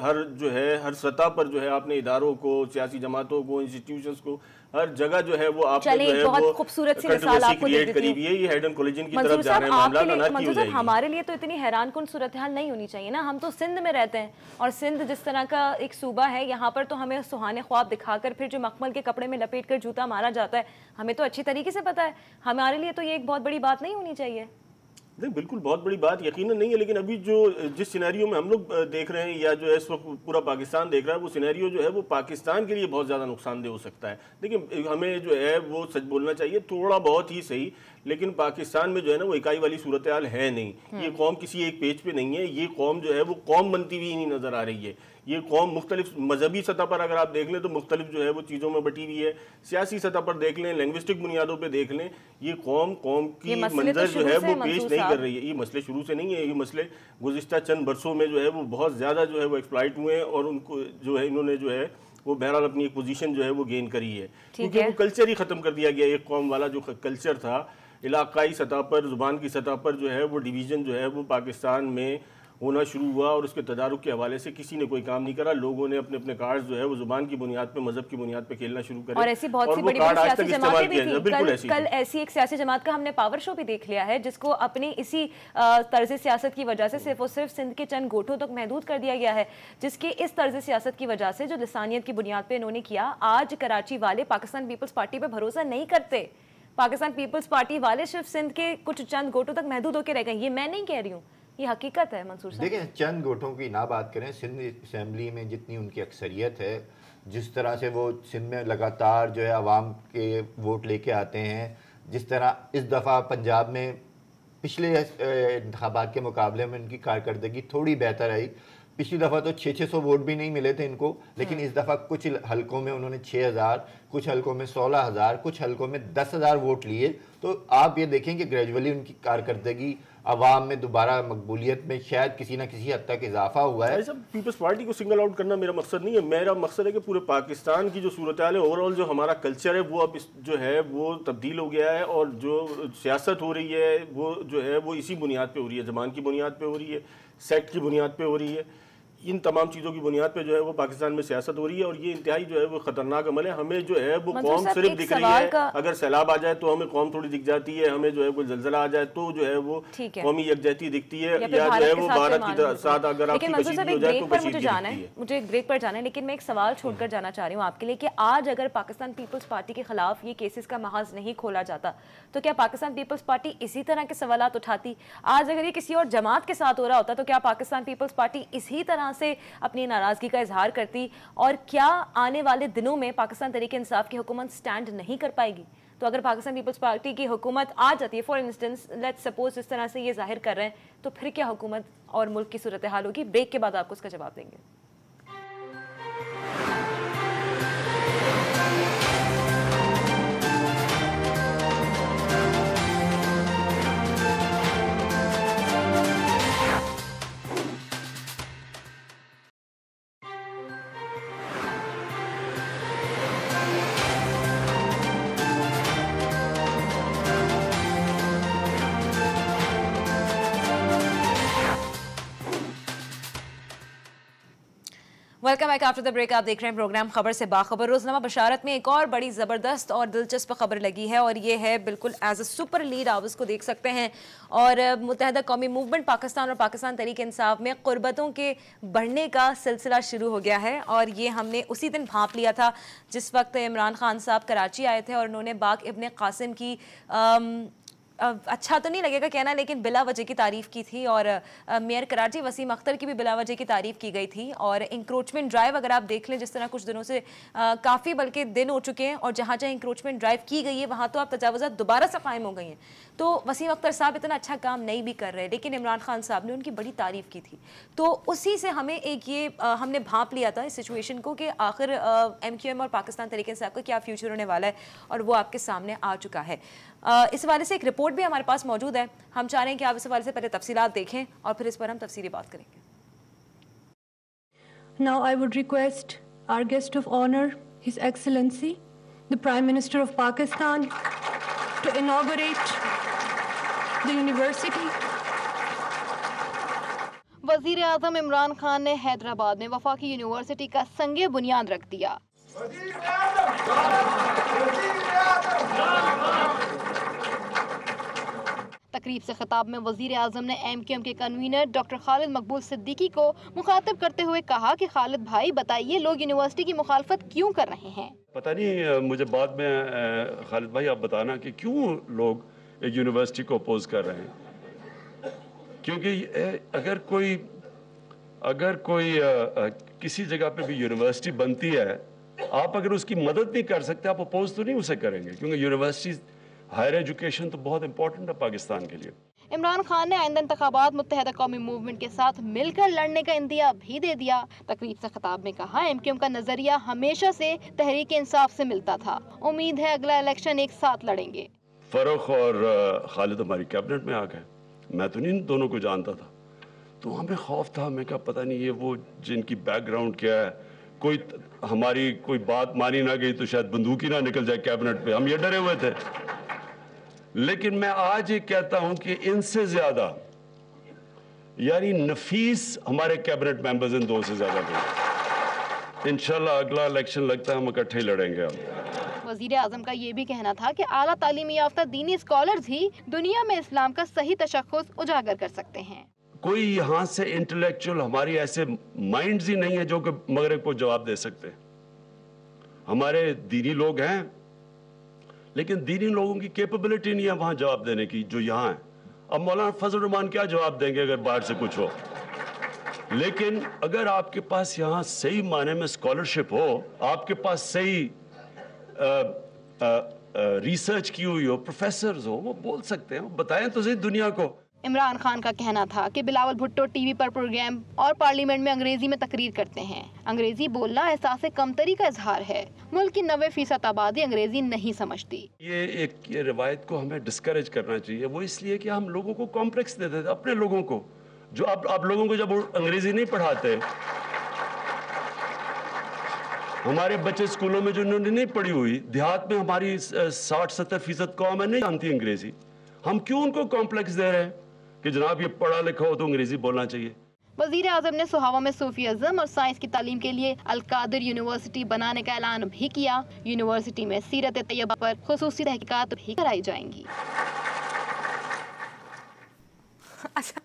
हर जो है हर सतह पर जो है आपने इदारों को, सियासी जमातों को, इंस्टीट्यूशंस को, हर जगह जो है वो आपने जो है वो खूबसूरत सी मिसाल आपको दे देती हूं। ये हेडन कॉलेजन की तरफ जा रहे हैं मामला, अनारकी हो जाएगी। हमारे लिए तो इतनी हैरान कुन सूरत हाल नहीं होनी चाहिए ना। हम तो सिंध में रहते हैं, और सिंध जिस तरह का एक सूबा है, यहाँ पर तो हमें सुहाने ख्वाब दिखाकर फिर जो मखमल के कपड़े में लपेट कर जूता मारा जाता है, हमें तो अच्छी तरीके से पता है। हमारे लिए तो ये एक बहुत बड़ी बात नहीं होनी चाहिए। नहीं, बिल्कुल बहुत बड़ी बात यकीनन नहीं है, लेकिन अभी जो जिस सिनेरियो में हम लोग देख रहे हैं या जो है इस वक्त पूरा पाकिस्तान देख रहा है, वो सिनेरियो जो है वो पाकिस्तान के लिए बहुत ज़्यादा नुकसानदेह हो सकता है। देखिए, हमें जो है वो सच बोलना चाहिए, थोड़ा बहुत ही सही, लेकिन पाकिस्तान में जो है ना वो इकाई वाली सूरत हाल है नहीं। ये कौम किसी एक पेज पे नहीं है, ये कौम जो है वो कौम बनती हुई नहीं नज़र आ रही है। ये कौम मुख्तलिफ मजहबी सतह पर अगर आप देख लें तो मुख्तलिफ जो है वो चीज़ों में बटी हुई है, सियासी सतह पर देख लें, लैंग्विस्टिक बुनियादों पर देख लें, ये कौम की मंजर जो है वो पेश नहीं कर रही है। ये मसले शुरू से नहीं है, ये मसले गुज़िश्ता चंद बरसों में जो है वो बहुत ज़्यादा जो है वो एक्सप्लॉइट हुए हैं और उनको जो है इन्होंने जो है वो बहरहाल अपनी एक पोजीशन जो है वो गेन करी है, क्योंकि वो कल्चर ही ख़त्म कर दिया गया। एक कौम वाला जो कल्चर था, इलाकाई सतह पर, ज़ुबान की सतह पर जो है वो डिवीज़न जो है वो पाकिस्तान में होना शुरू हुआ और उसके तदारुक के हवाले से किसी ने कोई काम नहीं करा। लोगों ने अपने अपने कार्ड्स जो है वो ज़ुबान की बुनियाद पे, मजहब की बुनियाद पे खेलना शुरू करे और ऐसी बहुत सी बड़ी बड़ी सियासी जमातें भी थी। कल ऐसी एक सियासी जमात का हमने पावर शो भी देख लिया है, जिसको अपनी इसी तर्ज सियासत की वजह से सिर्फ और सिर्फ सिंध के चंद गोठों तक महदूद कर दिया गया है, जिसके इस तर्ज सियासत की वजह से जो लिसानियत की बुनियाद पर इन्होंने किया, आज कराची वाले पाकिस्तान पीपल्स पार्टी पर भरोसा नहीं करते। पाकिस्तान पीपल्स पार्टी वाले सिर्फ सिंध के कुछ चंद गोठों तक महदूद होकर रह गए। ये मैं नहीं कह रही हूँ, ये हकीकत है मंसूर साहब। देखिए, चंद गोठों की ना बात करें, सिंध असेंबली में जितनी उनकी अक्सरियत है, जिस तरह से वो सिंध में लगातार जो है आवाम के वोट लेके आते हैं, जिस तरह इस दफ़ा पंजाब में पिछले इंतखाबात के मुकाबले में उनकी कारकर्दगी थोड़ी बेहतर आई। पिछली दफ़ा तो 600 वोट भी नहीं मिले थे इनको, लेकिन इस दफ़ा कुछ हलकों में उन्होंने 6000, कुछ हलकों में 16000, कुछ हलकों में 10,000 वोट लिए। तो आप ये देखें कि ग्रेजुअली उनकी कारकर्दगी अवाम में दोबारा मकबूलियत में शायद किसी न किसी हद तक इजाफा हुआ है। सब पीपल्स पार्टी को सिंगल आउट करना मेरा मकसद नहीं है। मेरा मकसद है कि पूरे पाकिस्तान की जो सूरत हाल है, ओवरऑल जो हमारा कल्चर है वो अब जो है वो तब्दील हो गया है, और जो सियासत हो रही है वो जो है वो इसी बुनियाद पे हो रही है, ज़बान की बुनियाद पे हो रही है, सेक्ट की बुनियाद पे हो रही है। इन तमाम चीज़ों की बुनियाद पे जो है वो पाकिस्तान में सियासत हो रही है, और ये इंतहाई जो है वो खतरनाक अमल है। हमें जो है वो कौम सिर्फ दिख रही है, अगर सैलाब आ जाए तो हमें कौम थोड़ी दिख जाती है, हमें जो है कोई जलजला आ जाए तो जो है वो कौमी यकजहती दिखती है, या जो है वो भारत की साथ अगर आपकी कशीदगी हो जाए तो कशीदगी दिखती है। मुझे एक ब्रेक पर जाना है, लेकिन मैं एक सवाल छोड़कर जाना चाह रही हूँ आपके लिए कि आज अगर पाकिस्तान पीपल्स पार्टी के खिलाफ ये केसेस का महाज नहीं खोला जाता तो क्या पाकिस्तान पीपल्स पार्टी इसी तरह के सवालात उठाती? आज अगर ये किसी और जमात के साथ हो रहा होता तो क्या पाकिस्तान पीपल्स पार्टी इसी तरह से अपनी नाराजगी का इजहार करती? और क्या आने वाले दिनों में पाकिस्तान तहरीक इंसाफ की हुकूमत स्टैंड नहीं कर पाएगी? तो अगर पाकिस्तान पीपल्स पार्टी की हुकूमत आ जाती है, फॉर इंस्टेंस लेट्स सपोज इस तरह से ये जाहिर कर रहे हैं, तो फिर क्या हुकूमत और मुल्क की सूरत हाल होगी? ब्रेक के बाद आपको उसका जवाब देंगे। Welcome back after the break. आप देख रहे हैं प्रोग्राम खबर से बाखबर। रोजनामा बशारत में एक और बड़ी ज़बरदस्त और दिलचस्प खबर लगी है, और ये है बिल्कुल एज अ सुपर लीड, आप उसको देख सकते हैं। और मुत्तहदा कौमी मूवमेंट पाकिस्तान और पाकिस्तान तहरीक इंसाफ में क़ुर्बतों के बढ़ने का सिलसिला शुरू हो गया है, और ये हमने उसी दिन भांप लिया था जिस वक्त इमरान खान साहब कराची आए थे और उन्होंने बाग इब्न कासिम की अच्छा तो नहीं लगेगा कहना, लेकिन बिला वजह की तारीफ़ की थी, और मेयर कराची वसीम अख्तर की भी बिला वजह की तारीफ़ की गई थी। और इंक्रोचमेंट ड्राइव अगर आप देख लें, जिस तरह कुछ दिनों से काफ़ी बल्कि दिन हो चुके हैं, और जहाँ जहाँ इंक्रोचमेंट ड्राइव की गई है वहाँ तो आप तजावुज़ात दोबारा से कायम हो गई हैं। तो वसीम अख्तर साहब इतना अच्छा काम नहीं भी कर रहे, लेकिन इमरान खान साहब ने उनकी बड़ी तारीफ़ की थी। तो उसी से हमें एक ये हमने भांप लिया था इस सिचुएशन को कि आखिर MQM और पाकिस्तान तहरीक इंसाफ का क्या फ्यूचर होने वाला है, और वो आपके सामने आ चुका है। इस हवाले से एक रिपोर्ट भी हमारे पास मौजूद है, हम चाह रहे हैं कि आप इस हवाले से पहले तफसीलात देखें और फिर इस पर हम तफसीली बात करेंगे। Now I would request our guest of honor, His Excellency, the Prime Minister of Pakistan, to inaugurate the university. वज़ीर आज़म इमरान खान ने हैदराबाद में वफाकी यूनिवर्सिटी का संगे बुनियाद रख दिया। तकरीब से खिताब में वज़ीर आज़म ने MQM के कन्वीनर डॉक्टर खालिद मकबूल सिद्दीकी को मुखातिब करते हुए कहा कि खालिद भाई बताइए, लोग यूनिवर्सिटी की मुखालफत क्यों कर रहे हैं? पता नहीं, मुझे बाद में खालिद भाई आप बताना कि क्यों लोग एक यूनिवर्सिटी को अपोज कर रहे हैं। क्योंकि अगर कोई किसी जगह पे भी यूनिवर्सिटी बनती है, आप अगर उसकी मदद नहीं कर सकते, आप अपोज तो नहीं उसे करेंगे, क्योंकि यूनिवर्सिटी हायर एजुकेशन तो बहुत इंपॉर्टेंट है पाकिस्तान के लिए। इमरान खान ने आइंदा इंतखाबात मुत्तहदा कौमी मूवमेंट के साथ मिलकर लड़ने का इंदिया भी दे दिया। तकरीब से खिताब में कहा, MQM का नजरिया हमेशा से तहरीक इंसाफ से मिलता था। उम्मीद है अगला इलेक्शन एक साथ लड़ेंगे। फरूख और खालिद हमारी कैबिनेट में आ गए। मैं तो नहीं दोनों को जानता था, तो हमें खौफ था। मैं क्या पता नहीं ये वो जिनकी बैकग्राउंड क्या है, कोई हमारी कोई बात मानी ना गई तो शायद बंदूक ही ना निकल जाए कैबिनेट पे, हम ये डरे हुए थे। लेकिन मैं आज ये कहता हूं कि इनसे ज्यादा यानी नफीस हमारे कैबिनेट मेंबर्स इन दो से ज्यादा थे। इंशाल्लाह अगला इलेक्शन लगता है हम इकट्ठे ही लड़ेंगे। अब वजीर आजम का ये भी कहना था कि आला तालीमी याफ्ता दीनी स्कॉलर्स ही दुनिया में इस्लाम का सही तशख्खुस उजागर कर सकते हैं। कोई यहाँ से इंटेलेक्चुअल हमारी ऐसे माइंड्स ही नहीं है जो कि मगरब को जवाब दे सकते। हमारे दीनी लोग हैं, लेकिन दीनी लोगों की कैपेबिलिटी नहीं है वहां जवाब देने की जो यहाँ है। अब मौलाना फजल रहमान क्या जवाब देंगे अगर बाहर से कुछ हो? लेकिन अगर आपके पास यहाँ सही माने में स्कॉलरशिप हो, आपके पास सही रिसर्च की हुई हो, प्रोफेसर्स हो, वो बोल सकते हैं, वो बताएं तो सही दुनिया को। इमरान खान का कहना था कि बिलावल भुट्टो टीवी पर प्रोग्राम और पार्लियामेंट में अंग्रेजी में तकरीर करते हैं। अंग्रेजी बोलना एहसास कमतरी का इजहार है। मुल्क की 90% आबादी अंग्रेजी नहीं समझती। ये रिवायत को हमें डिस्करेज करना चाहिए। वो इसलिए कि हम लोगों को कॉम्प्लेक्स देते थे, अपने लोगों को, जो आप लोगों को जब अंग्रेजी नहीं पढ़ाते, हमारे बच्चे स्कूलों में जो उन्होंने नहीं पढ़ी हुई, देहात में हमारी 60-70% कौम है नहीं जानती अंग्रेजी, हम क्यों उनको कॉम्प्लेक्स दे रहे हैं कि जनाब ये पढ़ा लिखा हो तो अंग्रेजी बोलना चाहिए। वजीर आजम ने सुहावा में सूफीज़म और साइंस की तालीम के लिए अल-कादिर यूनिवर्सिटी बनाने का ऐलान भी किया। यूनिवर्सिटी में सीरत तैयबा पर खुसूसी तहकीकात भी कराई जाएंगी। अच्छा,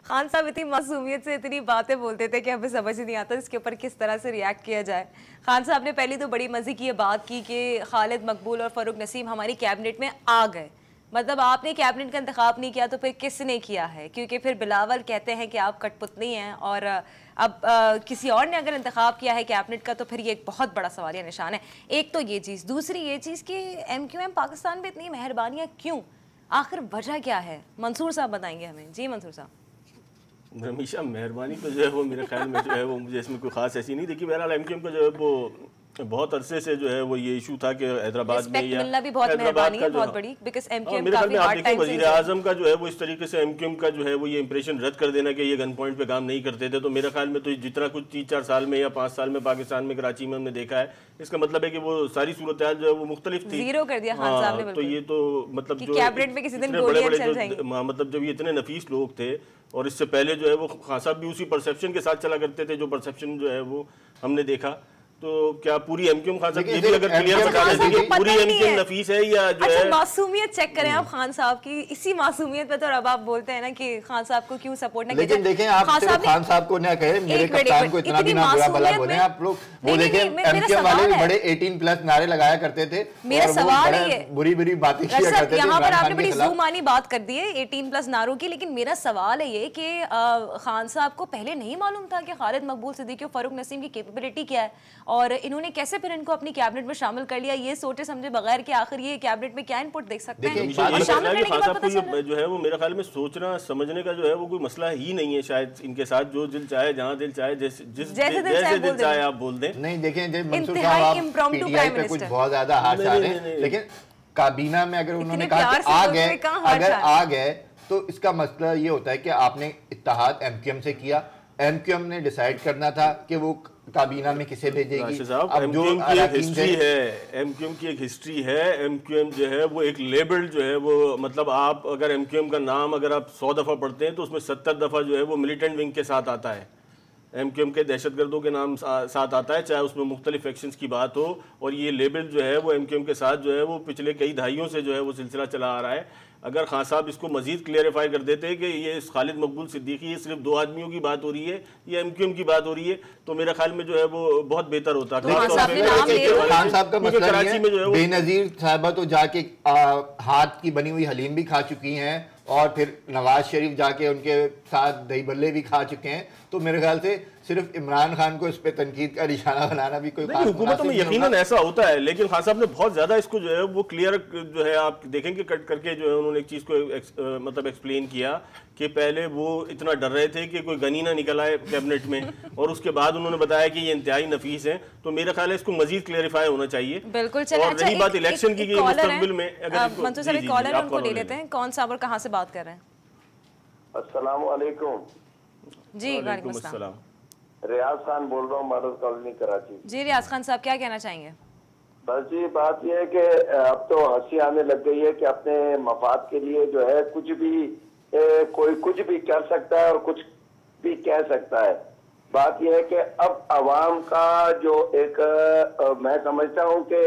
खान साहब इतनी मासूमियत से इतनी बातें बोलते थे कि हमें समझ ही नहीं आता इसके ऊपर किस तरह से रिएक्ट किया जाए। खान साहब ने पहले तो बड़ी मजे की ये बात की कि खालिद मकबूल और फ़ारूक नसीम हमारी कैबिनेट में आ गए। मतलब आपने कैबिनेट का इंतखाब नहीं किया तो फिर किसने किया है? क्योंकि फिर बिलावल कहते हैं कि आप कठपुतली हैं, और अब किसी और ने अगर इंतखाब किया है कैबिनेट का तो फिर ये एक बहुत बड़ा सवालिया निशान है। एक तो ये चीज़, दूसरी ये चीज़ कि MQM पाकिस्तान में इतनी मेहरबानियाँ क्यों, आखिर वजह क्या है? मंसूर साहब बताएंगे हमें। जी मंसूर साहब। हमेशा मेहरबानी तो जो है वो मेरे ख्याल में जो है वो मुझे इसमें कोई खास ऐसी नहीं देखी। बहरहाल MQM का जो है वो बहुत अरसे से जो है वो ये इशू था कि हैदराबाद में या मिलना भी बहुत मेहरबानी है, बहुत बड़ी, बिकॉज़ MQM काफी हार्ड टाइम से वज़ीर आज़म का जो है वो इस तरीके से MQM का जो है वो ये इंप्रेशन रद्द कर देना कि ये गन पॉइंट पे काम नहीं करते थे, तो मेरे ख्याल में तो जितना कुछ 3-4 साल में या 5 साल में पाकिस्तान में कराची में हमने देखा है, इसका मतलब है कि वो सारी सूरत हाल जो है वो मुख्तलिफ थी। जीरो कर दिया खान साहब ने। तो ये तो मतलब जो कैबिनेट में किसी दिन गोलियां चल जाएंगी, मतलब जब ये इतने नफीस लोग थे, और इससे पहले जो है वो खान साहब भी उसी परसेप्शन के साथ चला करते थे जो परसेप्शन जो है वो हमने देखा। तो क्या पूरी MQM खान साहब ये भी अगर क्लियर बता दें कि पूरी MQM नफीस है या जो है? मासूमियत चेक करें आप खान साहब की, इसी मासूमियत पे तो अब आप बोलते हैं ना कि खान साहब को क्यों सपोर्ट नहीं लेकिन देखें आप खान साहब को ना कहे मेरे कप्तान को इतना भी ना बुरा भला बोले आप लोग। वो देखें MQM वाले भी बड़े 18+ नारे लगाया करते थे। मेरा सवाल है बुरी बुरी बातें किया करते थे। यहाँ पर आपने बड़ी ज़ूमानी बात कर दी है 18+ नारों की, लेकिन मेरा सवाल है ये कि खान साहब को पहले नहीं मालूम था कि खालिद मकबूल सिद्दीकी और फ़ारूक नसीम की कैपेबिलिटी क्या है, और इन्होंने कैसे फिर इनको अपनी कैबिनेट में शामिल कर लिया ये सोचे समझे बगैर कि आखिर ये कैबिनेट में क्या इनपुट देख सकते हैं? जो है वो मेरे ख्याल में सोचना समझने का जो है वो कोई मसला ही नहीं है शायद इनके साथ। जो दिल चाहे, जहाँ दिल चाहे, जैसे दिल चाहे आप बोल दें। नहीं देखें मंसूर साहब PTI पे कुछ बहुत ज्यादा हाथ आ रहे हैं, लेकिन काबीना में अगर उन्होंने कहा कि आ गए तो इसका मसला ये होता है कि आपने इत्तेहाद MQM से किया, MQM ने डिसाइड करना था कि वो काबीना में किसे भेजेगी। MQM की एक हिस्ट्री है, MQM की एक हिस्ट्री है। MQM जो है वो एक लेबल जो है वो, मतलब आप अगर MQM का नाम अगर आप 100 दफ़ा पढ़ते हैं तो उसमें 70 दफ़ा जो है वो मिलिटेंट विंग के साथ आता है, MQM के दहशतगर्दों के नाम साथ आता है, चाहे उसमें मुख्तलिफ एक्शंस की बात हो। और ये लेबल जो है वो MQM के साथ जो है वो पिछले कई दहाइयों से जो है वो सिलसिला चला आ रहा है। अगर खान साहब इसको मजीद क्लियरिफाई कर देते कि ये खालिद मकबूल सिद्दीकी ये सिर्फ 2 आदमियों की बात हो रही है या MQM की बात हो रही है, तो मेरे ख्याल में जो है वो बहुत बेहतर होता। खान साहब का मसला कराची में जो है बेनजीर साहबा तो जाके हाथ की बनी हुई हलीम भी खा चुकी हैं और फिर नवाज शरीफ जाके उनके साथ दही बल्ले भी खा चुके हैं। तो मेरे ख्याल से सिर्फ इमरान खान को इस पे तनकीद का निशाना बनाना भी कोई खास हुकूमतों में यकीनन ऐसा होता है, लेकिन खान साहब ने बहुत ज्यादा इसको जो है वो क्लियर जो है आप देखेंगे कट करके जो है उन्होंने एक चीज को मतलब एक्सप्लेन किया कि पहले वो इतना डर रहे थे कि कोई गनी ना निकल आए कैबिनेट में और उसके बाद उन्होंने बताया कि ये इंतहाई नफीस है। तो मेरा ख्याल है इसको मजीद क्लेरिफाई होना चाहिए। बिल्कुल। और रही बात इलेक्शन की मुस्तकबिल में, मंसूर साहब कॉलर है, उनको ले लेते हैं। कौन साहब और कहाँ से बात कर रहे हैं? अस्सलाम वालेकुम। जी वालेकुम अस्सलाम। रियाज खान बोल रहा हूँ, मॉडल कॉलोनी कराची। जी रियाज खान साहब क्या कहना चाहेंगे? बस जी बात यह है कि अब तो हंसी आने लग गई है कि अपने मफाद के लिए जो है कुछ भी कोई कुछ भी कर सकता है और कुछ भी कह सकता है। बात यह है कि अब अवाम का जो एक मैं समझता हूँ कि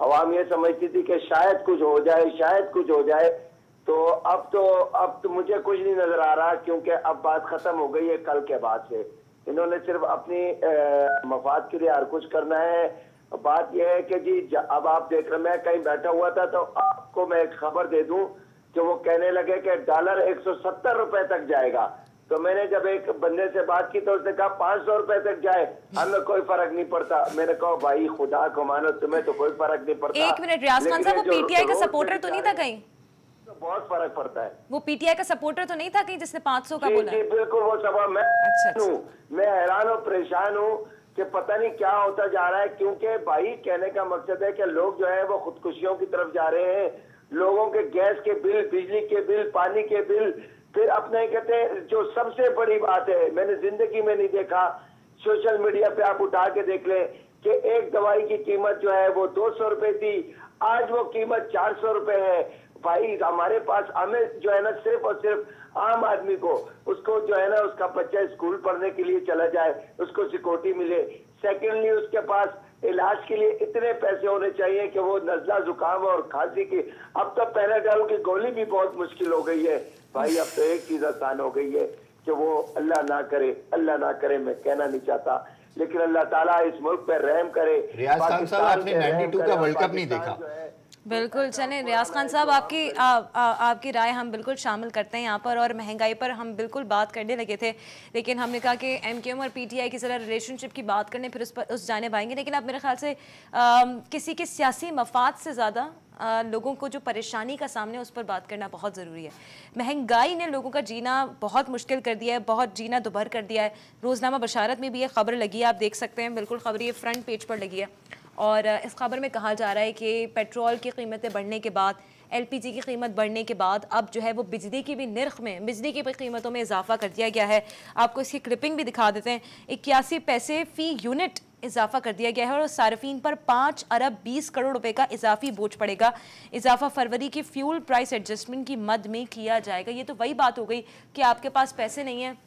अवाम ये समझती थी कि शायद कुछ हो जाए, शायद कुछ हो जाए। तो अब तो मुझे कुछ नहीं नजर आ रहा, क्योंकि अब बात खत्म हो गई है कल के बाद से। इन्होंने सिर्फ अपनी मफाद के लिए हर कुछ करना है। बात यह है कि जी अब आप देख रहे, मैं कहीं बैठा हुआ था तो आपको मैं एक खबर दे दूं कि वो कहने लगे कि डॉलर 170 रुपए तक जाएगा। तो मैंने जब एक बंदे से बात की तो उसने कहा 500 रुपए तक जाए, हमें कोई फर्क नहीं पड़ता। मैंने कहा भाई खुदा को मानो, तुम्हें तो कोई फर्क नहीं पड़ता। एक मिनट, रियाज खान साहब वो पीटीआई का सपोर्टर तो नहीं था कहीं? बहुत फर्क पड़ता है। वो पीटीआई का सपोर्टर तो नहीं था कहीं जिसने 500 का बोला? जी बिल्कुल, वो सब मैं हैरान और परेशान हूँ कि पता नहीं क्या होता जा रहा है। क्योंकि भाई कहने का मकसद है कि लोग जो है वो खुदकुशियों की तरफ जा रहे हैं। लोगों के गैस के बिल, बिजली के बिल, पानी के बिल, फिर अपने कहते हैं जो सबसे बड़ी बात है मैंने जिंदगी में नहीं देखा, सोशल मीडिया पे आप उठा के देख लें कि एक दवाई की कीमत जो है वो 200 रुपए थी, आज वो कीमत 400 रुपए है। भाई हमारे पास, हमें जो है ना सिर्फ और सिर्फ आम आदमी को, उसको जो है ना उसका बच्चा स्कूल पढ़ने के लिए चला जाए, उसको सिक्योरिटी मिले। सेकेंडली उसके पास इलाज के लिए इतने पैसे होने चाहिए कि वो नजला जुकाम और खांसी की, अब तो पैराडाल की गोली भी बहुत मुश्किल हो गई है। भाई अब तो एक चीज आसान हो गई है कि वो अल्लाह ना करे, मैं कहना नहीं चाहता, लेकिन अल्लाह ताला इस मुल्क पर रहम करे। रियाज खान साहब आपने 92 का वर्ल्ड कप नहीं देखा? बिल्कुल, चलें रियाज खान साहब आपकी राय हम बिल्कुल शामिल करते हैं यहाँ पर। और महंगाई पर हम बिल्कुल बात करने लगे थे, लेकिन हमने कहा कि एमक्यूएम और पीटीआई की ज़रा रिलेशनशिप की बात करने फिर उस जाने पाएंगे। लेकिन अब मेरे ख्याल से किसी के सियासी मफाद से ज़्यादा लोगों को जो परेशानी का सामने उस पर बात करना बहुत ज़रूरी है। महंगाई ने लोगों का जीना बहुत मुश्किल कर दिया है, बहुत जीना दुभर कर दिया है। रोज़नामा बशारत में भी ये खबर लगी है, आप देख सकते हैं, बिल्कुल खबर ये फ्रंट पेज पर लगी है। और इस खबर में कहा जा रहा है कि पेट्रोल की कीमतें बढ़ने के बाद, एलपीजी की कीमत बढ़ने के बाद अब जो है वो बिजली की भी निर्ख में, बिजली की भी कीमतों में इजाफा कर दिया गया है। आपको इसकी क्लिपिंग भी दिखा देते हैं। 81 पैसे फ़ी यूनिट इजाफा कर दिया गया है और सार्फिन पर 5 अरब 20 करोड़ रुपए का इजाफी बोझ पड़ेगा। इजाफा फरवरी की फ्यूल प्राइस एडजस्टमेंट की मद में किया जाएगा। ये तो वही बात हो गई कि आपके पास पैसे नहीं हैं,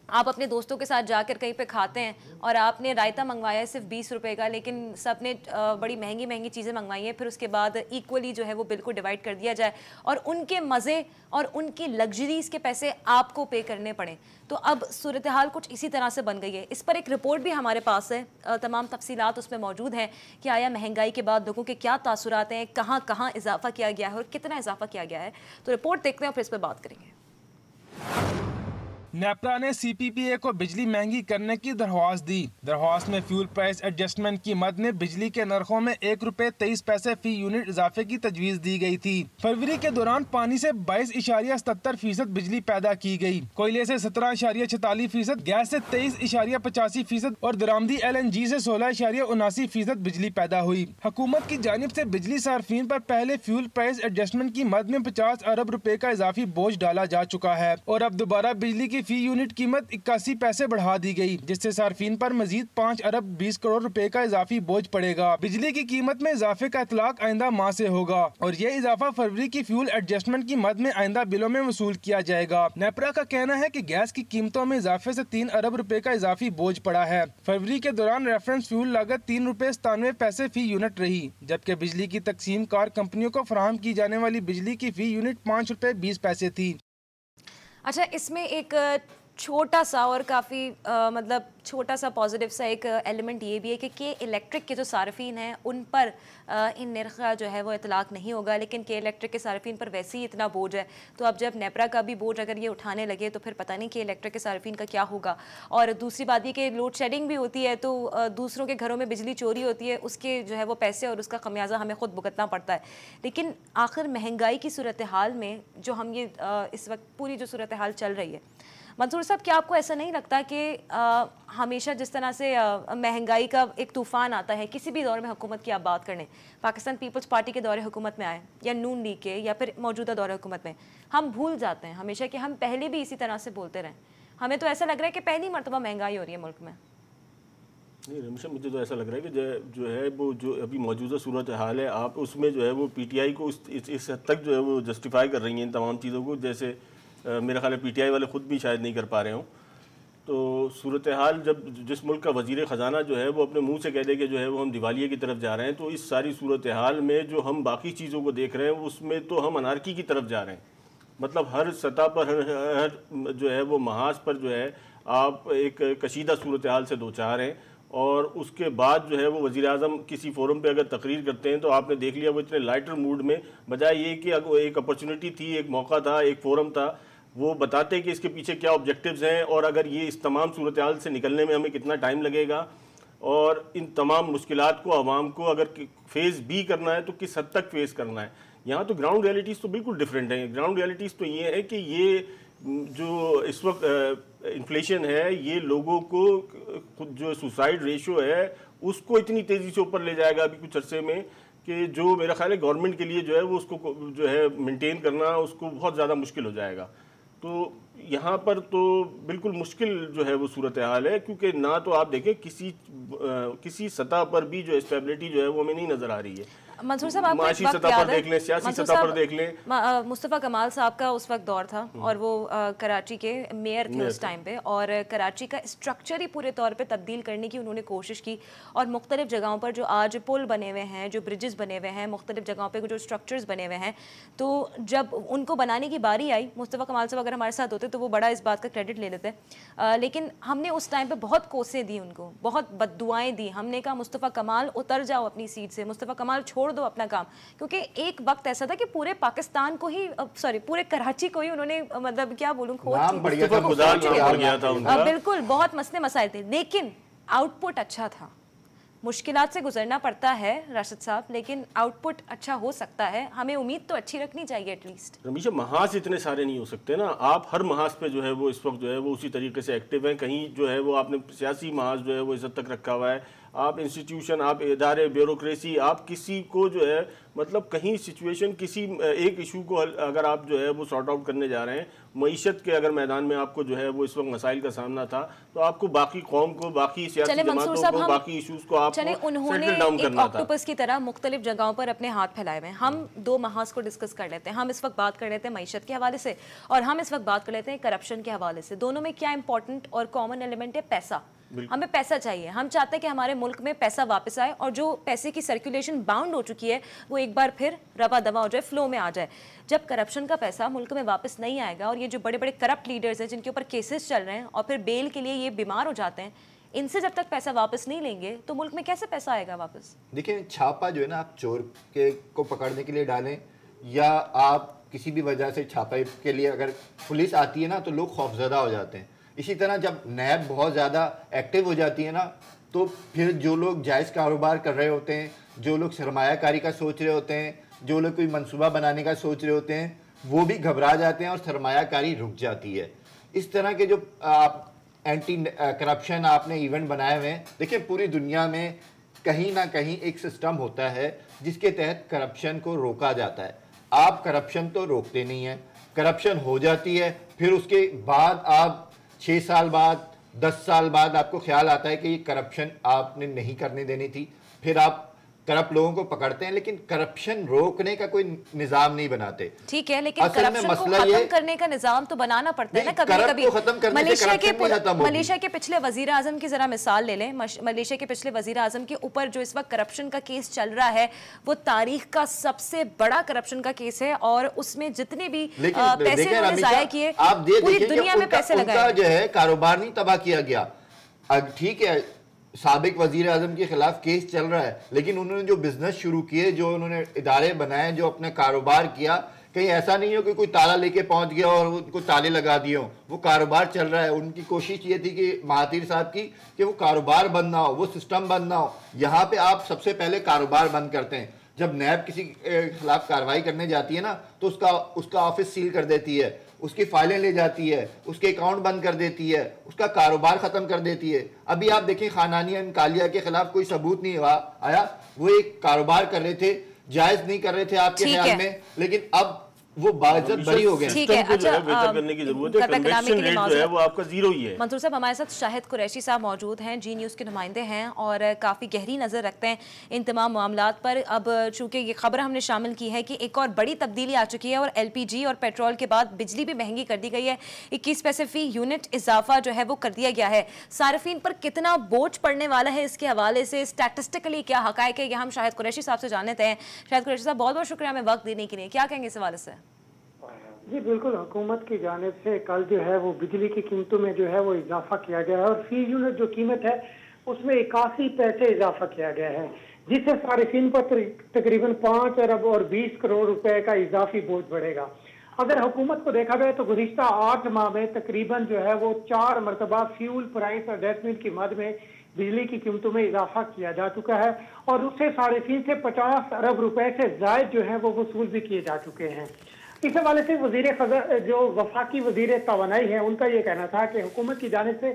आप अपने दोस्तों के साथ जाकर कहीं पे खाते हैं और आपने रायता मंगवाया है सिर्फ 20 रुपए का, लेकिन सबने बड़ी महंगी महंगी चीज़ें मंगवाई हैं। फिर उसके बाद इक्वली जो है वो बिल को डिवाइड कर दिया जाए और उनके मज़े और उनकी लग्जरीज़ के पैसे आपको पे करने पड़े। तो अब सूरत हाल कुछ इसी तरह से बन गई है। इस पर एक रिपोर्ट भी हमारे पास है, तमाम तफसीलात उसमें मौजूद हैं कि आया महंगाई के बाद लोगों के क्या तासुरात हैं, कहाँ कहाँ इजाफा किया गया है और कितना इजाफा किया गया है। तो रिपोर्ट देखते हैं और फिर इस पर बात करेंगे। नेपरा ने सीपीपीए को बिजली महंगी करने की दरख्वास्त दी। दरख्वास्त में फ्यूल प्राइस एडजस्टमेंट की मद में बिजली के नरखों में 1 रुपए 23 पैसे फी यूनिट इजाफे की तजवीज दी गई थी। फरवरी के दौरान पानी से 22.77% बिजली पैदा की गई, कोयले से 17.46%, गैस से 23.85% और दरामदी LNG से 16.79% बिजली पैदा हुई। हुकूमत की जानिब से बिजली सार्फिन पर पहले फ्यूल प्राइस एडजस्टमेंट की मद में 50 अरब रुपए का इजाफी बोझ डाला जा चुका है और अब दोबारा बिजली की फी यूनिट कीमत 81 पैसे बढ़ा दी गई, जिससे सार्फिन पर मजीद 5 अरब 20 करोड़ रुपए का इजाफी बोझ पड़ेगा। बिजली की कीमत में इजाफे का इतलाक आइंदा माह से होगा और यह इजाफा फरवरी की फ्यूल एडजस्टमेंट की मद में आइंदा बिलों में वसूल किया जाएगा। नेपरा का कहना है कि गैस की कीमतों में इजाफे से 3 अरब रुपए का इजाफी बोझ पड़ा है। फरवरी के दौरान रेफरेंस फ्यूल लागत 3 रुपए 97 पैसे फी यूनिट रही, जबकि बिजली की तकसीम कार कंपनियों को फराहम की जाने वाली बिजली की फी यूनिट 5 रुपए 20 पैसे थी। अच्छा, इसमें एक छोटा सा और काफ़ी मतलब छोटा सा पॉजिटिव सा एक एलिमेंट ये भी है कि इलेक्ट्रिक के जो सार्फिन हैं उन पर इन नर्ख का जो है वो इतलाक़ नहीं होगा, लेकिन के इलेक्ट्रिक के सार्फिन पर वैसे ही इतना बोझ है। तो अब जब नेपरा का भी बोझ अगर ये उठाने लगे तो फिर पता नहीं कि इलेक्ट्रिक के सार्फिन का क्या होगा। और दूसरी बात ये कि लोड शेडिंग भी होती है तो दूसरों के घरों में बिजली चोरी होती है, उसके जो है वो पैसे और उसका खमियाजा हमें खुद भुगतना पड़ता है। लेकिन आखिर महंगाई की सूरत हाल में जो हम ये इस वक्त पूरी जो सूरत हाल चल रही है, मंसूर साहब क्या आपको ऐसा नहीं लगता कि हमेशा जिस तरह से महंगाई का एक तूफ़ान आता है किसी भी दौर में हुकूमत की आप बात करने, पाकिस्तान पीपल्स पार्टी के दौरे हुकूमत में आए या नून लीग के या फिर मौजूदा दौरे हुकूमत में, हम भूल जाते हैं हमेशा कि हम पहले भी इसी तरह से बोलते रहें। हमें तो ऐसा लग रहा है कि पहली मरतबा महंगाई हो रही है मुल्क में। नहीं रमेशा, मुझे तो ऐसा लग रहा है कि जो है वो जो अभी मौजूदा सूरत हाल है आप उसमें जो है वो पीटीआई को इस हद तक जो है वो जस्टिफाई कर रही हैं इन तमाम चीज़ों को, जैसे मेरा ख्याल है पीटीआई वाले ख़ुद भी शायद नहीं कर पा रहे हों। तो सूरत हाल जब जिस मुल्क का वज़ीर ख़जाना जो है वो अपने मुंह से कह दे कि जो है वो हम दिवालिये की तरफ जा रहे हैं, तो इस सारी सूरत हाल में जो हम बाकी चीज़ों को देख रहे हैं उसमें तो हम अनारकी की तरफ जा रहे हैं। मतलब हर सतह पर हर जो है वो महाज पर जो है आप एक कशीदा सूरत हाल से दो चार हैं। और उसके बाद जो है वो वज़ीर आज़म किसी फोरम पे अगर तकरीर करते हैं तो आपने देख लिया वो इतने लाइटर मूड में, बजाय ये कि एक अपॉर्चुनिटी थी, एक मौका था, एक फोरम था, वो बताते कि इसके पीछे क्या ऑब्जेक्टिव्स हैं और अगर ये इस तमाम सूरत हाल से निकलने में हमें कितना टाइम लगेगा और इन तमाम मुश्किलात को आवाम को अगर फेस भी करना है तो किस हद तक फेस करना है। यहाँ तो ग्राउंड रियलिटीज़ तो बिल्कुल डिफरेंट हैं। ग्राउंड रियलिटीज़ तो ये है कि ये जो इस वक्त इन्फ्लेशन है ये लोगों को खुद जो सुसाइड रेशो है उसको इतनी तेज़ी से ऊपर ले जाएगा अभी कुछ अरसे में कि जो मेरा ख्याल है गवर्नमेंट के लिए जो है वो उसको जो है मेंटेन करना उसको बहुत ज़्यादा मुश्किल हो जाएगा। तो यहाँ पर तो बिल्कुल मुश्किल जो है वो सूरत हाल है, क्योंकि ना तो आप देखें किसी सतह पर भी जो स्टेबिलिटी जो है वो हमें नहीं नज़र आ रही है। मंसूर साहब आपको माशी सतह पर देख लें, सियासी सतह पर देख लें। मुस्तफ़ा कमाल साहब का उस वक्त दौर था और वो कराची के मेयर थे उस टाइम पे, और कराची का स्ट्रक्चर ही पूरे तौर पे तब्दील करने की उन्होंने कोशिश की। और मुख्तलिफ जगहों पर जो आज पुल बने हुए हैं, जो ब्रिजेस बने हुए हैं, मुख्तलिफ जगहों पर जो स्ट्रक्चर्स बने हुए हैं, तो जब उनको बनाने की बारी आई, मुस्तफ़ा कमाल साहब अगर हमारे साथ होते तो वो बड़ा इस बात का क्रेडिट ले लेते। लेकिन हमने उस टाइम पर बहुत कोसें दी उनको, बहुत बद्दुआएँ दी। हमने कहा मुस्तफ़ा कमाल उतर जाओ अपनी सीट से, मुस्तफ़ा कमाल छोड़ दो अपना काम, क्योंकि एक वक्त ऐसा था कि पूरे पाकिस्तान को ही पूरे कराची को ही उन्होंने मतलब क्या बोलूं बिल्कुल बहुत मसले मसाइल थे, लेकिन आउटपुट अच्छा था। मुश्किलात से गुजरना पड़ता है राशिद साहब, लेकिन आउटपुट अच्छा हो सकता है। हमें उम्मीद तो अच्छी रखनी चाहिए एटलीस्ट। रमीशा, महाज इतने सारे नहीं हो सकते ना। आप हर महाज पे जो है वो इस वक्त जो है वो उसी तरीके से एक्टिव हैं। कहीं जो है वो आपने सियासी महाज जो है वो इज्जत तक रखा हुआ है, आप इंस्टीट्यूशन, आप इदारे, ब्यूरोक्रेसी, आप किसी को जो है मतलब कहीं सिचुएशन किसी एक इशू को अगर आप जो है वो सॉर्ट आउट करने जा रहे हैं, मईशत के अगर मैदान में आपको जो है वो इस वक्त मसाइल का सामना था, तो आपको बाकी कौम को, बाकी सियासी जमातों को, बाकी इशूज़ को आप उन्होंने एक ऑक्टोपस की तरह मुख्तलिफ जगहों पर अपने हाथ फैलाए हुए हैं। हम दो महाज को डिस्कस कर लेते हैं। हम इस वक्त बात कर लेते हैं मईशत के हवाले से और हम इस वक्त बात कर लेते हैं करप्शन के हवाले से। दोनों में क्या इंपॉर्टेंट और कॉमन एलिमेंट है? पैसा। हमें पैसा चाहिए। हम चाहते हैं कि हमारे मुल्क में पैसा वापस आए और जो पैसे की सर्कुलेशन बाउंड हो चुकी है वो एक बार फिर रवा दवा हो जाए, फ्लो में आ जाए। जब करप्शन का पैसा मुल्क में वापस नहीं आएगा और ये जो बड़े बड़े करप्ट लीडर्स हैं जिनके ऊपर केसेस चल रहे हैं और फिर बेल के लिए ये बीमार हो जाते हैं, इनसे जब तक पैसा वापस नहीं लेंगे तो मुल्क में कैसे पैसा आएगा वापस? देखिए, छापा जो है ना, आप चोर को पकड़ने के लिए डालें या आप किसी भी वजह से छापे के लिए अगर पुलिस आती है ना तो लोग खौफजदा हो जाते हैं। इसी तरह जब नैब बहुत ज़्यादा एक्टिव हो जाती है ना तो फिर जो लोग जायज़ कारोबार कर रहे होते हैं, जो लोग सरमायाकारी का सोच रहे होते हैं, जो लोग कोई मंसूबा बनाने का सोच रहे होते हैं, वो भी घबरा जाते हैं और सरमायाकारी रुक जाती है। इस तरह के जो आप एंटी करप्शन आपने इवेंट बनाए हुए हैं, देखिए पूरी दुनिया में कहीं ना कहीं एक सिस्टम होता है जिसके तहत करप्शन को रोका जाता है। आप करप्शन तो रोकते नहीं हैं, करप्शन हो जाती है, फिर उसके बाद आप 6 साल बाद, 10 साल बाद आपको ख्याल आता है कि ये करप्शन आपने नहीं करने देनी थी, फिर आप करप्ट लोगों को पकड़ते हैं, लेकिन करप्शन रोकने का कोई निजाम नहीं बनाते। ठीक है, लेकिन करप्शन को खत्म करने का निजाम तो बनाना पड़ता है ना कभी कभी। मलेशिया के पिछले वजीर आजम की जरा मिसाल ले लें। मलेशिया के पिछले वजीर आजम के ऊपर जो इस वक्त करप्शन का केस चल रहा है वो तारीख का सबसे बड़ा करप्शन का केस है, और उसमें जितने भी पैसे उन्होंने जाया किए पूरी दुनिया में पैसे लगाए। जो है कारोबार नहीं तबाह किया गया। ठीक है, साबिक वजीर आजम के खिलाफ केस चल रहा है, लेकिन उन्होंने जो बिजनेस शुरू किए, जो उन्होंने इदारे बनाए, जो अपना कारोबार किया, कहीं ऐसा नहीं हो कि कोई ताला लेके पहुंच गया और उनको ताले लगा दिए हो। वो कारोबार चल रहा है। उनकी कोशिश ये थी कि महातीर साहब की कि वो कारोबार बंद ना हो, वो सिस्टम बंद ना हो। यहाँ पे आप सबसे पहले कारोबार बंद करते हैं। जब नैब किसी के खिलाफ कार्रवाई करने जाती है ना, तो उसका ऑफिस सील कर देती है, उसकी फाइलें ले जाती है, उसके अकाउंट बंद कर देती है, उसका कारोबार खत्म कर देती है। अभी आप देखें खानानिया कालिया के खिलाफ कोई सबूत नहीं आया, वो एक कारोबार कर रहे थे, जायज नहीं कर रहे थे आपके ख्याल में, लेकिन अब वो बाइज्जत बरी हो गए। ठीक है, अच्छा करने की जरूरत है। कन्वेक्शन रेट जो है वो आपका जीरो ही है। मंसूर साहब, हमारे साथ शाहिद कुरैशी साहब मौजूद हैं, जी न्यूज़ के नुमाइंदे हैं और काफ़ी गहरी नज़र रखते हैं इन तमाम मामलात पर। अब चूंकि ये खबर हमने शामिल की है कि एक और बड़ी तब्दीली आ चुकी है और LPG और पेट्रोल के बाद बिजली भी महंगी कर दी गई है। 21 पैसे फी यूनिट इजाफा जो है वो कर दिया गया है। सार्फिन पर कितना बोझ पड़ने वाला है, इसके हवाले से स्टैटिस्टिकली क्या हकायक है, ये हम शाहिद कुरैशी साहब से जानते हैं। शाहिद कुरैशी साहब, बहुत बहुत शुक्रिया हमें वक्त देने के लिए। क्या कहेंगे इस हवाले से? जी बिल्कुल, हुकूमत की जानिब से कल जो है वो बिजली की कीमतों में जो है वो इजाफा किया गया है और फी यूनिट जो कीमत है उसमें 81 पैसे इजाफा किया गया है, जिससे सार्फिन पर तकरीबन 5 अरब और 20 करोड़ रुपए का इजाफी बोझ बढ़ेगा। अगर हुकूमत को देखा जाए तो गुज़िश्ता 8 माह में तकरीबन जो है वो 4 मरतबा फ्यूल प्राइस एडजस्टमेंट की मद में बिजली की कीमतों में इजाफा किया जा चुका है और उससे सार्फिन से 50 अरब रुपए से जायद जो है वो वसूल भी किए जा चुके हैं। इस हवाले से जो वफाकी वजीर तवानाई है उनका ये कहना था कि हुकूमत की जानिब से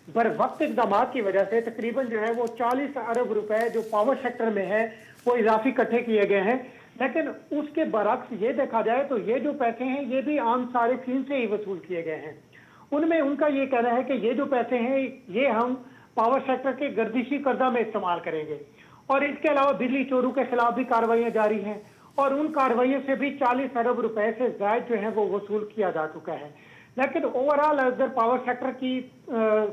बर वक्त इक़दाम की वजह से तकरीबन जो है वो 40 अरब रुपए जो पावर सेक्टर में है वो इजाफी इकट्ठे किए गए हैं, लेकिन उसके बरक्स ये देखा जाए तो ये जो पैसे हैं ये भी आम सारिफिन से ही वसूल किए गए हैं। उनमें उनका ये कहना है कि ये जो पैसे हैं ये हम पावर सेक्टर के गर्दिशी कर्जा में इस्तेमाल करेंगे और इसके अलावा बिजली चोरों के खिलाफ भी कार्रवाइयाँ जारी हैं और उन कार्रवाइयों से भी 40 अरब रुपए से जायद जो है वो वसूल किया जा चुका है। लेकिन ओवरऑल अगर पावर सेक्टर की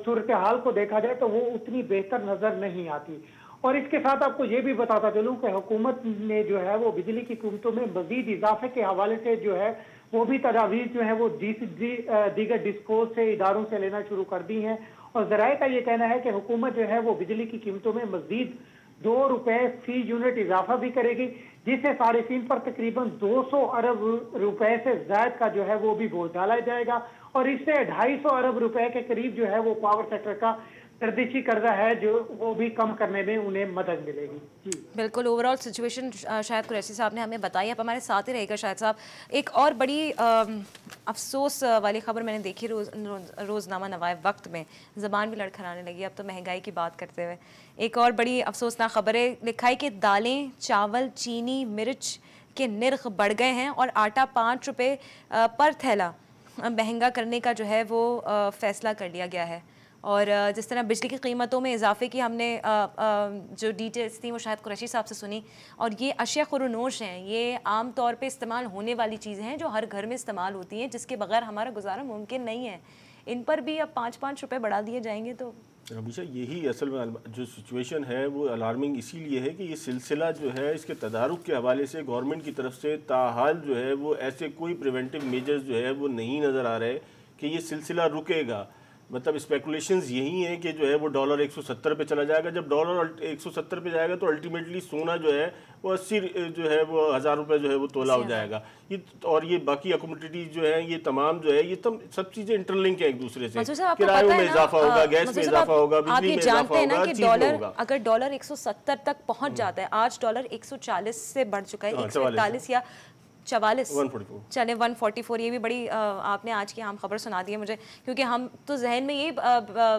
सूरत हाल को देखा जाए तो वो उतनी बेहतर नजर नहीं आती। और इसके साथ आपको ये भी बताता चलूं कि हुकूमत ने जो है वो बिजली की कीमतों में मजीद इजाफे के हवाले से जो है वो भी तजावीज़ जो है वो दीगर डिस्कोज से इदारों से लेना शुरू कर दी हैं और ज़राए का ये कहना है कि हुकूमत जो है वो बिजली की कीमतों में मजीद 2 रुपए फी यूनिट इजाफा भी करेगी, जिससे सार्फिन पर तकरीबन 200 अरब रुपए से ज्यादा का जो है वो भी बोझ डाला जाएगा और इससे 250 अरब रुपए के करीब जो है वो पावर सेक्टर का गर्दिशी कर्जा है जो वो भी कम करने में उन्हें मदद मिलेगी। जी बिल्कुल, ओवरऑल सिचुएशन शायद कुरैशी साहब ने हमें बताई। अब हमारे साथ ही रहेगा शायद साहब। एक और बड़ी अफसोस वाली खबर मैंने देखी रोज़नामा नवाए वक्त में, ज़बान भी लड़खड़ाने लगी अब तो महंगाई की बात करते हुए। एक और बड़ी अफसोसनाक खबर है, लिखा है कि दालें, चावल, चीनी, मिर्च के निर्ख बढ़ गए हैं और आटा 5 रुपये पर थैला महंगा करने का जो है वो फ़ैसला कर लिया गया है। और जिस तरह बिजली की कीमतों में इजाफे की हमने जो डिटेल्स थी वो शायद कुरैशी साहब से सुनी, और ये अशिया खुरुनोश हैं, ये आम तौर पे इस्तेमाल होने वाली चीज़ें हैं जो हर घर में इस्तेमाल होती हैं, जिसके बगैर हमारा गुजारा मुमकिन नहीं है। इन पर भी अब 5-5 रुपये बढ़ा दिए जाएंगे तो हमेशा यही असल में जो सिचुएशन है वो अलार्मिंग इसीलिए है कि ये सिलसिला जो है इसके तदारुक के हवाले से गवर्नमेंट की तरफ से ताहाल जो है वो ऐसे कोई प्रिवेंटिव मेजर्स जो है वो नहीं नज़र आ रहे कि ये सिलसिला रुकेगा। मतलब स्पेकुलेशंस यही हैं कि जो है वो डॉलर 170 पे चला जाएगा। जब डॉलर 170 पे जाएगा तो अल्टीमेटली सोना जो है वो 80 जो है वो 1000 रुपये जो है वो तोला हो जाएगा। ये और ये बाकी अकोमोडिटीज जो है ये तमाम जो है ये सब चीज़ें इंटरलिंक है एक दूसरे से। किरायों में इजाफा होगा, गैस में इजाफा होगा, बिजली में इजाफा होगा, डॉलर अगर डॉलर 170 तक पहुँच जाता है, आज डॉलर 140 से बढ़ चुका है, 141 या 44 चले 144। ये भी बड़ी आपने आज की आम खबर सुना दी है मुझे, क्योंकि हम तो जहन में ये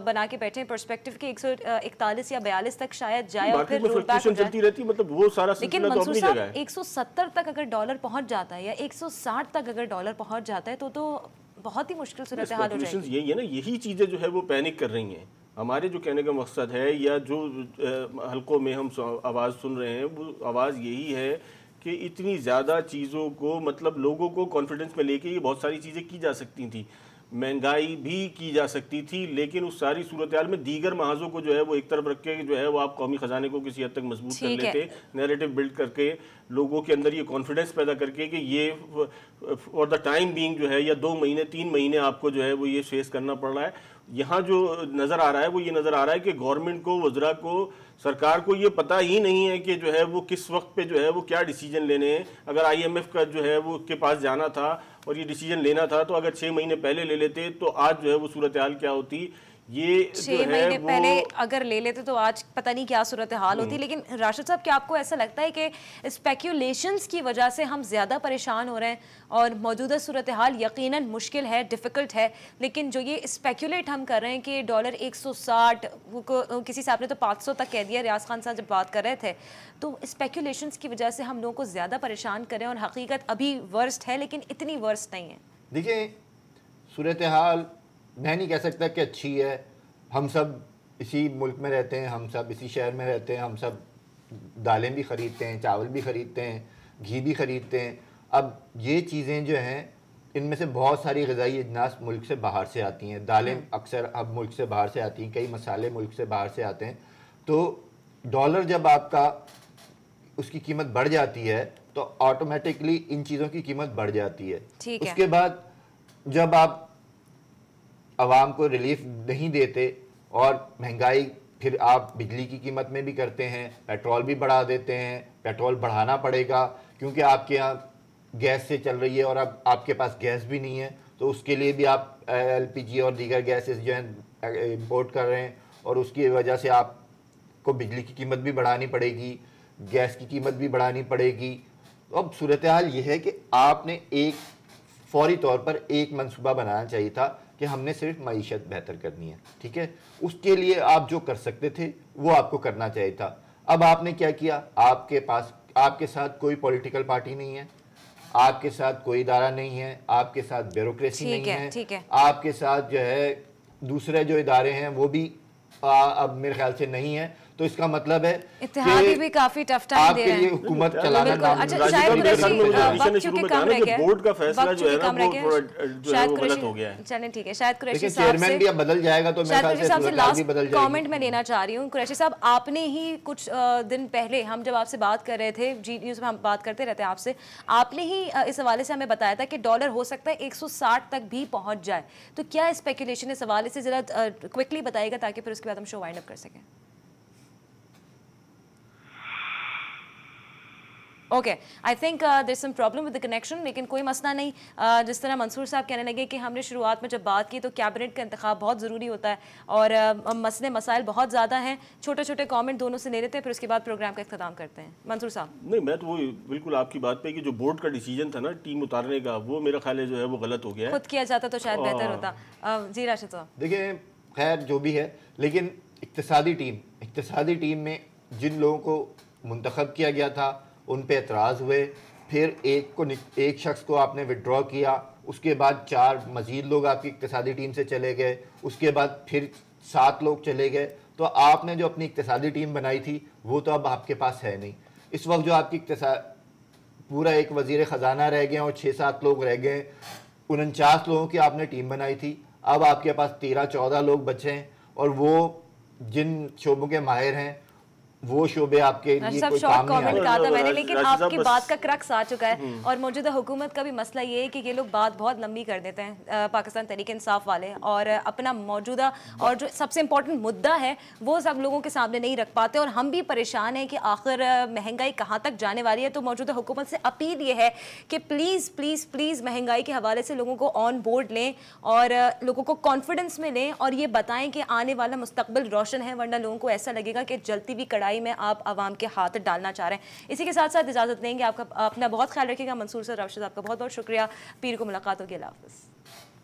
बना के बैठे हैं पर्सपेक्टिव के 141 या 42 तक शायद जाए और फिर चलती रहती है। मतलब वो सारा लेकिन मंसूर साहब 170 तक अगर डॉलर पहुंच जाता है या 160 तक अगर डॉलर पहुंच जाता है तो बहुत ही मुश्किल सूरत हाल हो जाएगी। यही है ना, यही चीजें जो है वो पैनिक कर रही हैं हमारे जो कहने का मकसद है या जो हलकों में हम आवाज़ सुन रहे हैं वो आवाज़ यही है कि इतनी ज़्यादा चीज़ों को मतलब लोगों को कॉन्फिडेंस में लेके ये बहुत सारी चीज़ें की जा सकती थी, महंगाई भी की जा सकती थी, लेकिन उस सारी सूरत हाल में दीगर महाजों को जो है वो एक तरफ रख के जो है वो आप कौमी ख़जाने को किसी हद तक मजबूत कर लेते, नैरेटिव बिल्ड करके लोगों के अंदर ये कॉन्फिडेंस पैदा करके कि ये फॉर द टाइम बीइंग जो है या 2 महीने 3 महीने आपको जो है वो ये फेस करना पड़ रहा है। यहाँ जो नज़र आ रहा है वो ये नज़र आ रहा है कि गवर्नमेंट को, वज़रा को, सरकार को ये पता ही नहीं है कि जो है वो किस वक्त पे जो है वो क्या डिसीजन लेने हैं। अगर IMF का जो है वो के पास जाना था और ये डिसीजन लेना था तो अगर 6 महीने पहले ले लेते तो आज जो है वो सूरत हाल क्या होती। ये 6 महीने पहले अगर ले लेते तो आज पता नहीं क्या सूरत हाल होती। लेकिन राशिद साहब, क्या आपको ऐसा लगता है कि स्पेक्यूलेशंस की वजह से हम ज़्यादा परेशान हो रहे हैं और मौजूदा सूरत हाल यकीनन मुश्किल है, डिफ़िकल्ट है, लेकिन जो ये स्पेक्यूलेट हम कर रहे हैं कि डॉलर 160 को किसी साहब ने तो 500 तक कह दिया, रियाज खान साहब जब बात कर रहे थे, तो स्पेक्यूलेशंस की वजह से हम लोगों को ज़्यादा परेशान करें और हकीकत अभी वर्स्ट है लेकिन इतनी वर्स्ट नहीं है। देखिए, सूरत हाल मैं नहीं कह सकता कि अच्छी है। हम सब इसी मुल्क में रहते हैं, हम सब इसी शहर में रहते हैं, हम सब दालें भी ख़रीदते हैं, चावल भी ख़रीदते हैं, घी भी ख़रीदते हैं। अब ये चीज़ें जो हैं इनमें से बहुत सारी ग़िज़ाई अजनास मुल्क से बाहर से आती हैं। दालें अक्सर अब मुल्क से बाहर से आती हैं, कई मसाले मुल्क से बाहर से आते हैं। तो डॉलर जब आपका उसकी कीमत बढ़ जाती है तो ऑटोमेटिकली इन चीज़ों की कीमत बढ़ जाती है। उसके बाद जब आप आवाम को रिलीफ नहीं देते और महंगाई फिर आप बिजली की कीमत में भी करते हैं, पेट्रोल भी बढ़ा देते हैं, पेट्रोल बढ़ाना पड़ेगा क्योंकि आपके यहाँ गैस से चल रही है और अब आपके पास गैस भी नहीं है, तो उसके लिए भी आप LPG और दीगर गैसेस जो हैं इम्पोर्ट कर रहे हैं और उसकी वजह से आपको बिजली की कीमत भी बढ़ानी पड़ेगी, गैस की कीमत भी बढ़ानी पड़ेगी। अब सूरत हाल ये है कि आपने एक फौरी तौर पर एक मंसूबा बनाना चाहिए था कि हमने सिर्फ मईशत बेहतर करनी है, ठीक है। उसके लिए आप जो कर सकते थे वो आपको करना चाहिए था। अब आपने क्या किया, आपके साथ कोई पॉलिटिकल पार्टी नहीं है, आपके साथ कोई इदारा नहीं है, आपके साथ ब्यूरोक्रेसी नहीं है, आपके साथ जो है दूसरे जो इदारे हैं वो भी अब मेरे ख्याल से नहीं है। तो इसका मतलब है इत्तेहादी भी काफी टफ टाइम दे रहे हैं हुकूमत चलाना। बोर्ड का फैसला जो है ना वो गलत हो गया है। चलें ठीक है, शायद कुरैशी साहब से भी अब बदल जाएगा तो मेरे ख्याल से लास्ट कमेंट में लेना चाह रही हूँ। कुरैशी साहब, आपने ही कुछ दिन पहले हम जब आपसे बात कर रहे थे, जी न्यूज़ में हम बात करते रहते हैं आपसे, आपने ही इस हवाले से हमें बताया था कि डॉलर हो सकता है 160 तक भी पहुंच जाए। तो क्या स्पेकुलेशन इस हवाले से जरा क्विकली बताइएगा ताकि फिर उसके बाद हम शो वाइंड अप कर सकें। Okay, I think there some problem with the connection, लेकिन कोई मसला नहीं। जिस तरह मंसूर साहब कहने लगे कि हमने शुरुआत में जब बात की तो कैबिनेट का इंतखाब बहुत ज़रूरी होता है और मसले मसाइल बहुत ज़्यादा हैं। छोटे छोटे कमेंट दोनों से ले लेते हैं, फिर उसके बाद प्रोग्राम का इख्तिताम करते हैं। मंसूर साहब। नहीं, मैं तो वो बिल्कुल आपकी बात पे कि जो बोर्ड का डिसीजन था ना टीम उतारने का, वो मेरा ख्याल है जो है वो गलत हो गया है। खुद किया जाता तो शायद बेहतर होता। जी राशिद साहब। देखिए, खैर जो भी है, लेकिन इक्तिसादी टीम में जिन लोगों को मुंतखब किया गया था उन पे एतराज़ हुए, फिर एक शख्स को आपने विड्रॉ किया, उसके बाद 4 मज़ीद लोग आपकी इक्तिसादी टीम से चले गए, उसके बाद फिर 7 लोग चले गए। तो आपने जो अपनी इक्तिसादी टीम बनाई थी वो तो अब आपके पास है नहीं। इस वक्त जो आपकी पूरा एक वज़ीर ख़जाना रह गए और 6-7 लोग रह गए। 49 लोगों की आपने टीम बनाई थी, अब आपके पास 13-14 लोग बचे हैं और वो जिन शोबों के माहिर हैं वो शोबे आपके लिए कोई काम नहीं कमेंट कहा था मैंने, लेकिन आपकी बात का क्रक्स आ चुका है और मौजूदा हुकूमत का भी मसला ये है कि ये लोग बात बहुत लंबी कर देते हैं पाकिस्तान तहरीक इंसाफ वाले, और अपना मौजूदा और जो सबसे इम्पोर्टेंट मुद्दा है वो सब लोगों के सामने नहीं रख पाते। और हम भी परेशान हैं कि आखिर महंगाई कहाँ तक जाने वाली है। तो मौजूदा हुकूमत से अपील ये है कि प्लीज़ प्लीज़ प्लीज़ महंगाई के हवाले से लोगों को ऑन बोर्ड लें और लोगों को कॉन्फिडेंस में लें और ये बताएं कि आने वाला मुस्तकबिल रोशन है, वरना लोगों को ऐसा लगेगा कि जलती हुई कढ़ाई में आप आवाम के हाथ डालना चाह रहे हैं। इसी के साथ साथ इजाजत लेंगे। आपका अपना बहुत ख्याल रखिएगा। मंसूर सर, राशिद, आपका बहुत बहुत शुक्रिया। पीर को मुलाकात होगी। अल्लाह हाफ़िज़।